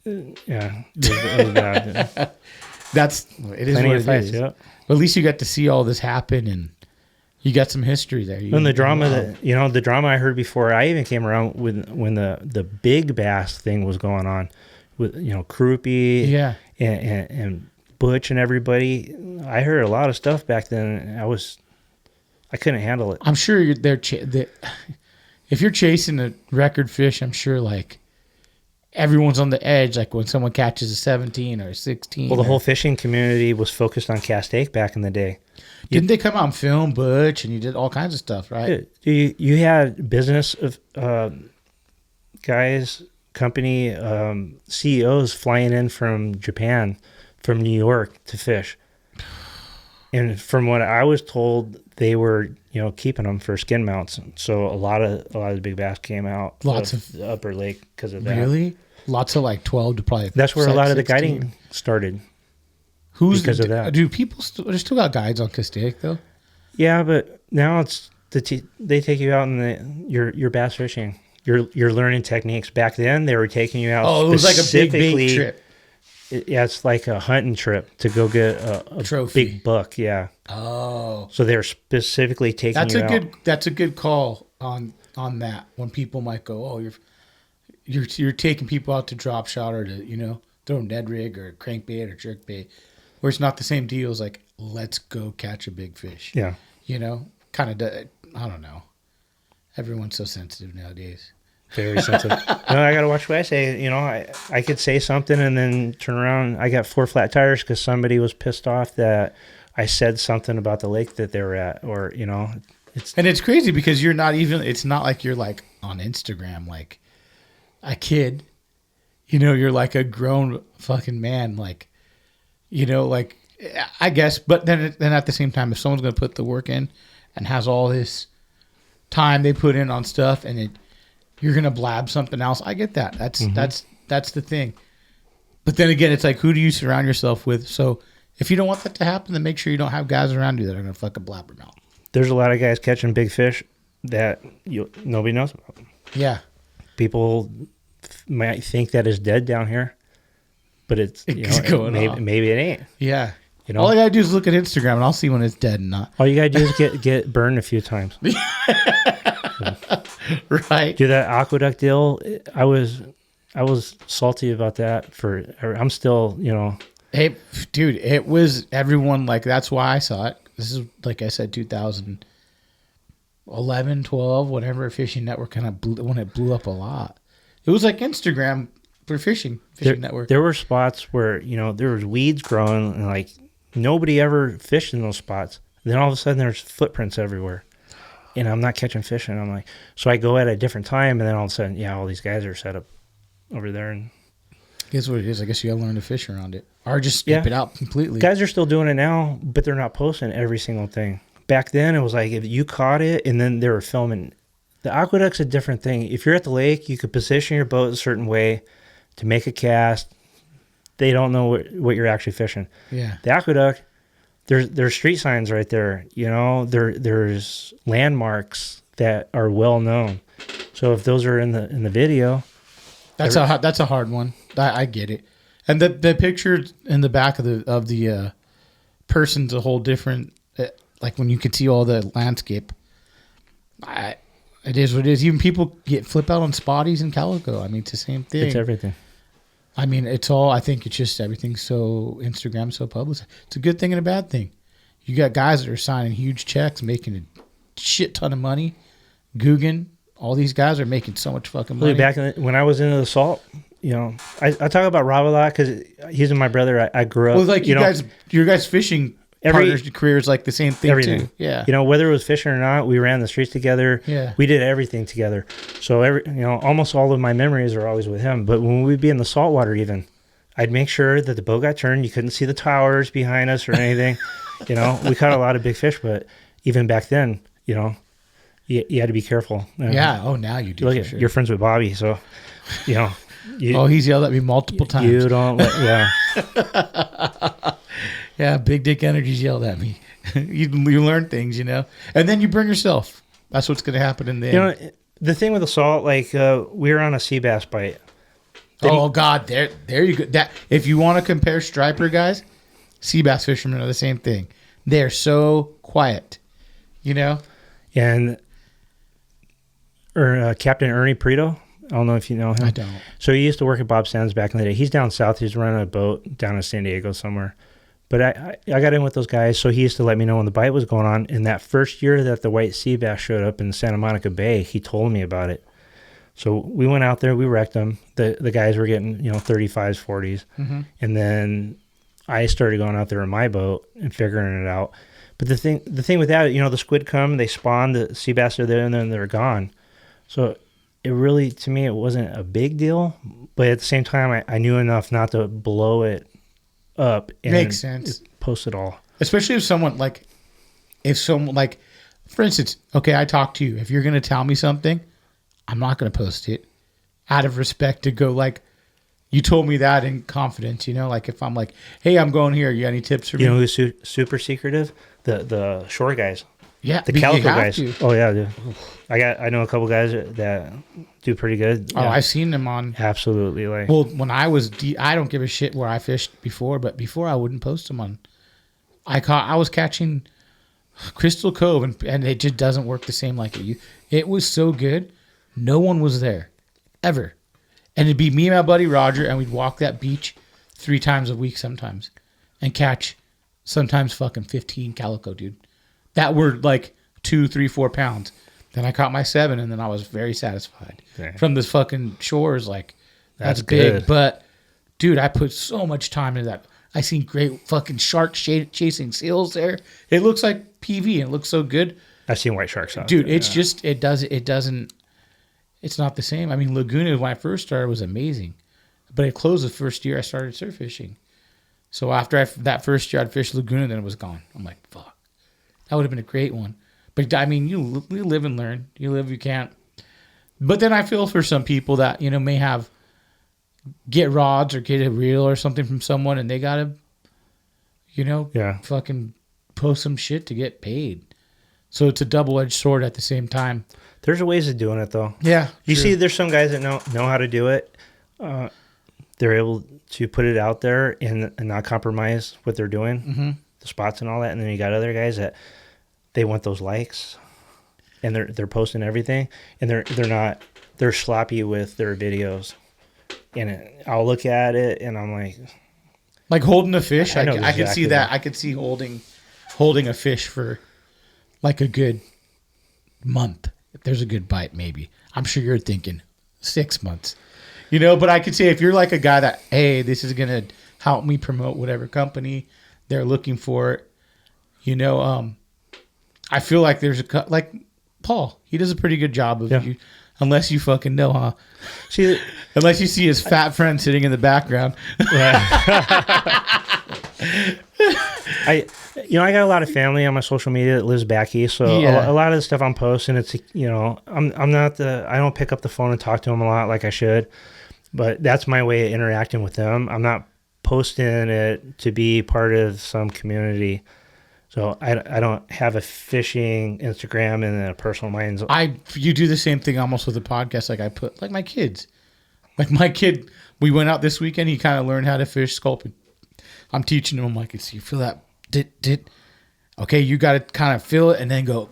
yeah, it was bad. It is what it is. Yeah. But at least you got to see all this happen, and you got some history there. And the drama the drama I heard before I even came around when the big bass thing was going on with Croupy, and Butch and everybody. I heard a lot of stuff back then. And I couldn't handle it. I'm sure if you're chasing a record fish, I'm sure like everyone's on the edge. Like when someone catches a 17 or a 16. Well, the whole fishing community was focused on Castaic back in the day. Didn't they come out and film Butch, and you did all kinds of stuff, right? You had business of guys, company CEOs flying in from Japan, from New York to fish. And from what I was told, they were keeping them for skin mounts. So a lot of the big bass came out. Lots of the upper lake because of that. Really, lots of like 12 to probably. That's where a lot of the guiding started. Because of that. Do people still got guides on Castaic though? Yeah, but now it's they take you out and you're bass fishing. you're learning techniques. Back then, they were taking you out. Oh, it was like a big bait trip. Yeah, it's like a hunting trip to go get a trophy. big buck. Yeah. Oh, so they're specifically taking you out. That's a good call on that. When people might go, oh, you're taking people out to drop shot or to throw a Ned rig or crankbait or jerkbait, where it's not the same deal as like let's go catch a big fish. Yeah. Kind of. I don't know. Everyone's so sensitive nowadays. Very sensitive. I got to watch what I say. I could say something and then turn around. I got 4 flat tires because somebody was pissed off that I said something about the lake that they were at, or, it's crazy because you're not even, it's not like you're like on Instagram, like a kid, you're like a grown fucking man, like, like, I guess, but then at the same time, if someone's going to put the work in and has all this time they put in on stuff and you're going to blab something else. I get that. That's the thing. But then again, it's like, who do you surround yourself with? So if you don't want that to happen, then make sure you don't have guys around you that are going to fucking blabber mouth. There's a lot of guys catching big fish that nobody knows about. Yeah. People might think that is dead down here, but it's maybe it ain't. Yeah. All I got to do is look at Instagram and I'll see when it's dead and not. All you got to do is get burned a few times. Right. Do that Aqueduct deal. I was salty about that I'm still, Hey, dude, it was everyone, like, that's why I saw it. This is, like I said, 2011, 12, whatever, Fishing Network kind of when it blew up a lot. It was like Instagram for Fishing Network. There were spots where, there was weeds growing and like nobody ever fished in those spots. Then all of a sudden there's footprints everywhere. And I'm not catching fish, and I'm like, so I go at a different time, and then all of a sudden, all these guys are set up over there. And guess what it is? I guess you got to learn to fish around it, or just skip it out completely. Guys are still doing it now, but they're not posting every single thing. Back then, it was like if you caught it, and then they were filming. The Aqueduct's a different thing. If you're at the lake, you could position your boat a certain way to make a cast. They don't know what you're actually fishing. Yeah. The Aqueduct. There's street signs right there, there's landmarks that are well known. So if those are in the video, that's a hard one. I get it. And the picture in the back of the person's a whole different, like when you can see all the landscape. It is what it is. Even people flip out on spotties and calico. I mean, it's the same thing. It's everything. I mean, I think it's just everything's so Instagram, so public. It's a good thing and a bad thing. You got guys that are signing huge checks, making a shit ton of money. Guggen, all these guys are making so much fucking money. Back when I was into the salt, I talk about Rob a lot because he's my brother. I grew up. Well, like your guys fishing partners' careers like the same thing everything. Too. Yeah. Whether it was fishing or not, we ran the streets together. Yeah. We did everything together. So almost all of my memories are always with him. But when we'd be in the saltwater, even, I'd make sure that the boat got turned. You couldn't see the towers behind us or anything. We caught a lot of big fish, but even back then, you had to be careful. Yeah. Oh, now you do. Look, you're friends with Bobby, so he's yelled at me multiple times. You don't. Yeah, Big Dick Energy's yelled at me. you learn things, and then you bring yourself. That's what's going to happen in the end. The thing with the salt, like we were on a sea bass bite. God, there you go. That if you want to compare striper guys, sea bass fishermen are the same thing. They're so quiet, And Captain Ernie Prito. I don't know if you know him. I don't. So he used to work at Bob Sands back in the day. He's down south. He's running a boat down in San Diego somewhere. But I got in with those guys, so he used to let me know when the bite was going on. And that first year that the white sea bass showed up in Santa Monica Bay, he told me about it. So we went out there, we wrecked them. The guys were getting 35s, 40s. Mm-hmm. And then I started going out there in my boat and figuring it out. But the thing with that, the squid come, they spawn, the sea bass are there, and then they're gone. So it really, to me, it wasn't a big deal. But at the same time, I knew enough not to blow it up and makes sense. Post it all. Especially if someone for instance, okay, I talk to you. If you're going to tell me something, I'm not going to post it out of respect to go like, you told me that in confidence, like if I'm like, hey, I'm going here. You got any tips for me? Who's super secretive? The shore guys. Yeah, The but you calico have guys. to. Oh yeah, dude. I know a couple guys that do pretty good. Oh, Yeah. I've seen them on. Absolutely. Like, Well, when I was, I don't give a shit where I fished before, but before I wouldn't post them on. I was catching Crystal Cove, and it just doesn't work the same like it. It was so good, no one was there, ever, and it'd be me and my buddy Roger, and we'd walk that beach 3 times a week sometimes, and catch sometimes fucking 15 calico, dude. That were like 2, 3, 4 pounds. Then I caught my 7, and then I was very satisfied from this fucking shores. Like that's big, good. but dude, I put so much time into that. I seen great fucking sharks chasing seals there. It looks like PV and it looks so good. I've seen white sharks out Dude, there, it's just it doesn't it's not the same. I mean, Laguna when I first started was amazing. But it closed the first year I started surf fishing. So after that first year I'd fished Laguna, then it was gone. I'm like, fuck. That would have been a great one. But I mean, you live and learn. You live, you can't. But then I feel for some people that, may have get rods or get a reel or something from someone and they gotta, fucking post some shit to get paid. So it's a double-edged sword at the same time. There's ways of doing it though. Yeah. You see, there's some guys that know how to do it. They're able to put it out there and not compromise what they're doing, the spots and all that. And then you got other guys that they want those likes, and they're posting everything, and they're sloppy with their videos. And I'll look at it and I'm like holding a fish. I know could see that. I could see holding a fish for like a good month. If there's a good bite, maybe. I'm sure you're thinking 6 months. But I could say if you're like a guy that, hey, this is gonna help me promote whatever company they're looking for, I feel like there's like Paul. He does a pretty good job of you. Unless you fucking know, huh? See, unless you see his fat friend sitting in the background. I got a lot of family on my social media that lives back east, so a lot of the stuff I'm posting, it's I'm not I don't pick up the phone and talk to them a lot like I should, but that's my way of interacting with them. I'm not posting it to be part of some community. So I don't have a fishing Instagram and a personal mine. You do the same thing almost with the podcast. Like I put like my kids, like my kid. We went out this weekend. He kind of learned how to fish sculpin. I'm teaching him. I'm like, so you feel that? Okay, you got to kind of feel it and then go.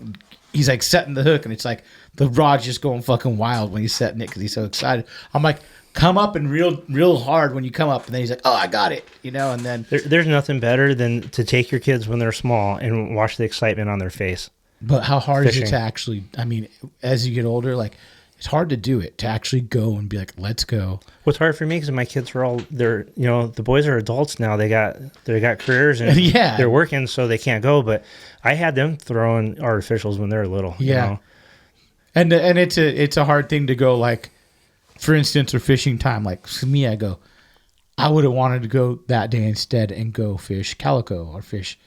He's like setting the hook, and it's like the rod's just going fucking wild when he's setting it because he's so excited. I'm like, come up and real hard when you come up, and then he's like, oh, I got it, and then there's nothing better than to take your kids when they're small and watch the excitement on their face. But how hard is it to actually? I mean, as you get older, like it's hard to do it, to actually go and be like, let's go. What's hard for me because my kids are the boys are adults now. They got careers and they're working, so they can't go. But I had them throwing artificials when they were little. And it's a hard thing to go like. For instance, or fishing time, like for me, I would have wanted to go that day instead and go fish calico or fish,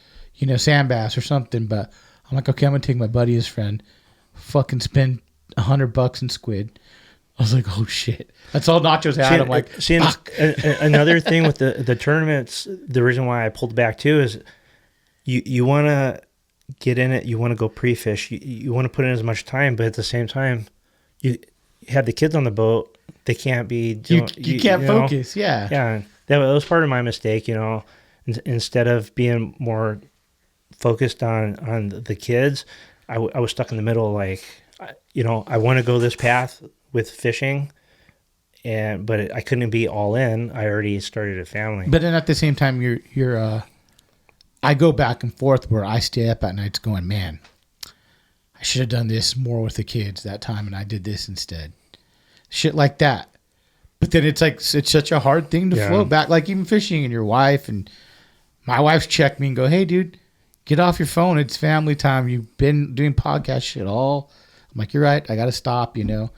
sand bass or something. But I'm like, okay, I'm going to take my buddy, his friend, fucking spend $100 in squid. I was like, oh shit. That's all Nachos had. I'm like, fuck. Another thing with the tournaments, the reason why I pulled back too is you want to get in it. You want to go pre-fish. You want to put in as much time, but at the same time, you have the kids on the boat. They can't be doing, you can't focus. That was part of my mistake. Instead of being more focused on the kids, I was stuck in the middle. Like, I want to go this path with fishing, but I couldn't be all in. I already started a family. But then at the same time, you're I go back and forth where I stay up at nights going, man, I should have done this more with the kids that time, and I did this instead. Shit like that. But then it's like, it's such a hard thing to flow back. Like even fishing and your wife, and my wife's check me and go, hey dude, get off your phone. It's family time. You've been doing podcast shit all. I'm like, you're right. I got to stop, And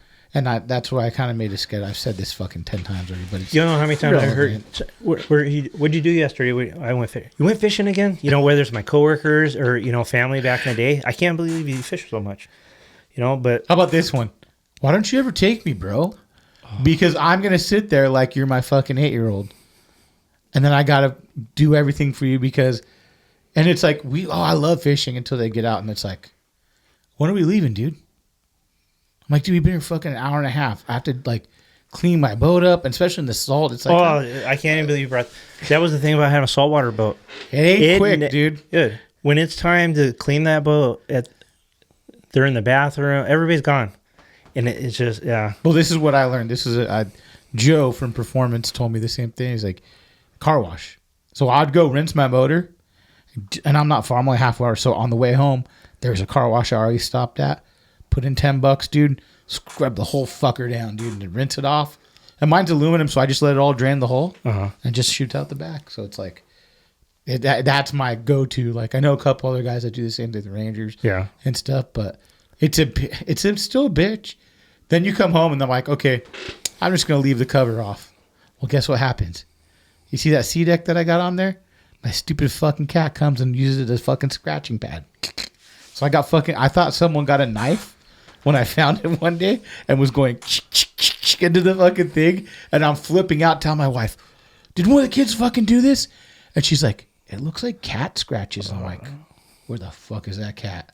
that's why I kind of made a sketch. I've said this fucking 10 times already, but it's you don't know how many times I heard. What'd you do yesterday? I went fishing. You went fishing again? Whether it's my coworkers or family back in the day. I can't believe you fish so much. But how about this one? Why don't you ever take me, bro? Because I'm gonna sit there like you're my fucking 8-year-old, and then I gotta do everything for you and it's like I love fishing until they get out, and it's like, when are we leaving, dude? I'm like, dude, we've been here fucking an hour and a half. I have to like clean my boat up, and especially in the salt. It's like, I can't even believe you brought. That was the thing about having a saltwater boat. It ain't quick, dude. Good. When it's time to clean that boat, they're in the bathroom. Everybody's gone, and it's just Well, this is what I learned. This is Joe from Performance told me the same thing. He's like, car wash. So I'd go rinse my motor, and I'm not far. I'm only half hour. So on the way home, there's a car wash I already stopped at. Put in $10, dude. Scrub the whole fucker down, dude, and rinse it off. And mine's aluminum, so I just let it all drain the hole and just shoot out the back. So it's like, that's my go-to. Like, I know a couple other guys that do the same thing, the Rangers and stuff, but it's still a bitch. Then you come home and they're like, okay, I'm just going to leave the cover off. Well, guess what happens? You see that sea deck that I got on there? My stupid fucking cat comes and uses it as fucking scratching pad. So I thought someone got a knife when I found it one day and was going into the fucking thing, and I'm flipping out, telling my wife, did one of the kids fucking do this? And she's like, it looks like cat scratches. And I'm like, where the fuck is that cat?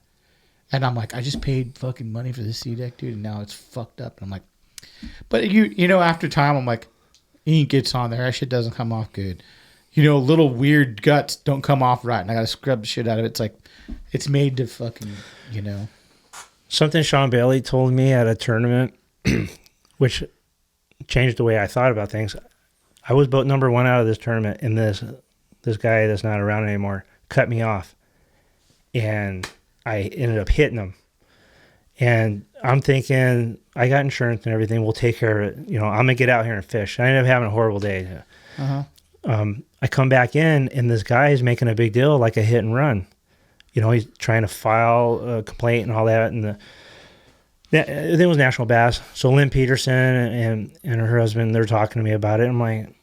And I'm like, I just paid fucking money for the sea deck, dude, and now it's fucked up. And I'm like, but you know, after time, I'm like, ink gets on there, that shit doesn't come off good. You know, little weird guts don't come off right, and I gotta scrub the shit out of it. It's like, it's made to fucking, you know. Something Sean Bailey told me at a tournament, which changed the way I thought about things. I was boat number 1 out of this tournament, and this guy that's not around anymore cut me off, and I ended up hitting him. And I'm thinking, I got insurance and everything. We'll take care of it. You know, I'm gonna get out here and fish. I ended up having a horrible day. I come back in, and this guy is making a big deal, like a hit and run. You know, he's trying to file a complaint and all that. And I think it was National Bass. So Lynn Peterson and her husband, they're talking to me about it. I'm like,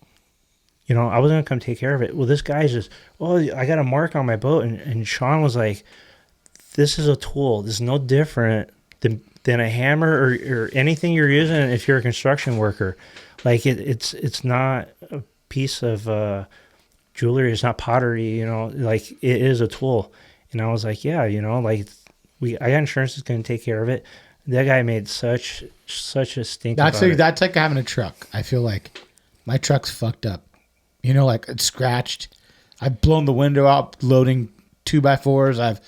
you know, I was going to come take care of it. Well, this guy's just, I got a mark on my boat. And Sean was like, this is a tool. This is no different than a hammer or anything you're using if you're a construction worker. Like, it's not a piece of jewelry. It's not pottery, you know. Like, it is a tool. And I was like, yeah, you know, like I got insurance that's going to take care of it. That guy made such a stink. That's like having a truck. I feel like my truck's fucked up. You know, like it's scratched. I've blown the window out loading 2x4s.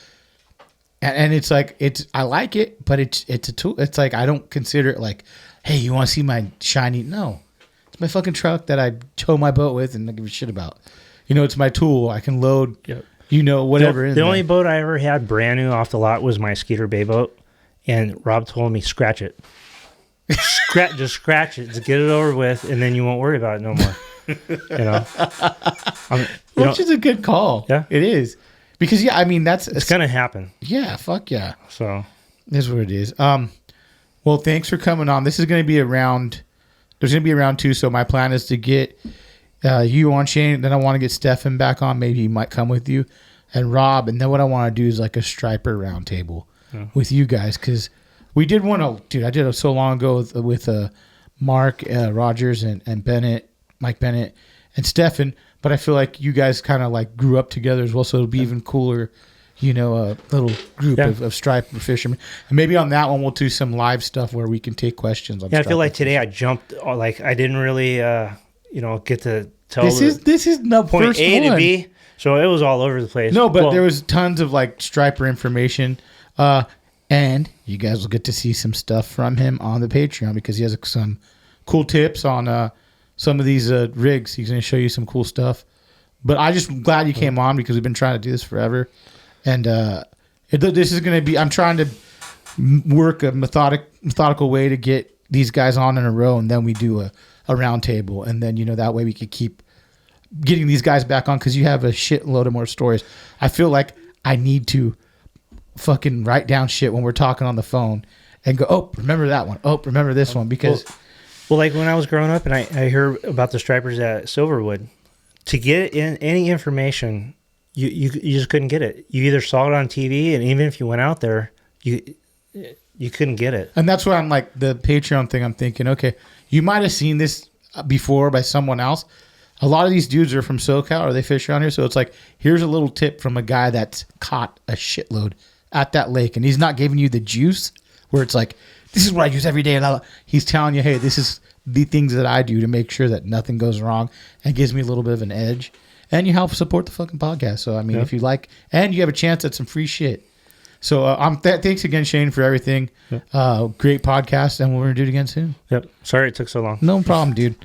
And it's like I like it, but it's a tool. It's like I don't consider it like, hey, you want to see my shiny? No, it's my fucking truck that I tow my boat with and I give a shit about. You know, it's my tool. I can load. Yep. You know, whatever. The only boat I ever had brand new off the lot was my Skeeter Bay boat, and Rob told me, scratch it. Just scratch it. Just get it over with, and then you won't worry about it no more. You know? Which is a good call. Yeah. It is. Because, yeah, I mean, it's going to happen. Yeah, fuck yeah. So. This is what it is. Well, thanks for coming on. This is going to be around, there's going to be a round 2, so my plan is to get you on, Shane, then I want to get Stefan back on. Maybe he might come with you, and Rob. And then what I want to do is like a striper roundtable with you guys, because we did one. Dude, I did it so long ago with Mark Rogers and Bennett, Mike Bennett, and Stefan. But I feel like you guys kind of like grew up together as well, so it'll be even cooler. You know, a little group of striper fishermen, and maybe on that one we'll do some live stuff where we can take questions. I feel like today I jumped. Like I didn't really. Get to tell this is the point first A one. to B, so it was all over the place. No, but there was tons of like striper information, and you guys will get to see some stuff from him on the Patreon because he has some cool tips on some of these rigs. He's going to show you some cool stuff. But I just glad you came on because we've been trying to do this forever, and this is going to be. I'm trying to work a methodical way to get these guys on in a row, and then we do a round table, and then that way we could keep getting these guys back on because you have a shitload of more stories. I feel like I need to fucking write down shit when we're talking on the phone and go, oh, remember that one, oh, remember this one, because well like when I was growing up and I heard about the stripers at Silverwood, to get in any information you just couldn't get it. You either saw it on TV, and even if you went out there you couldn't get it. And that's why I'm like, the Patreon thing, I'm thinking, okay, you might have seen this before by someone else. A lot of these dudes are from SoCal or they fish around here. So it's like, here's a little tip from a guy that's caught a shitload at that lake, and he's not giving you the juice where it's like, this is what I use every day. And he's telling you, hey, this is the things that I do to make sure that nothing goes wrong, and gives me a little bit of an edge. And you help support the fucking podcast. So, I mean, if you like, and you have a chance at some free shit. So, thanks again, Shane, for everything. Great podcast, and we're going to do it again soon. Yep. Sorry it took so long. No problem, dude.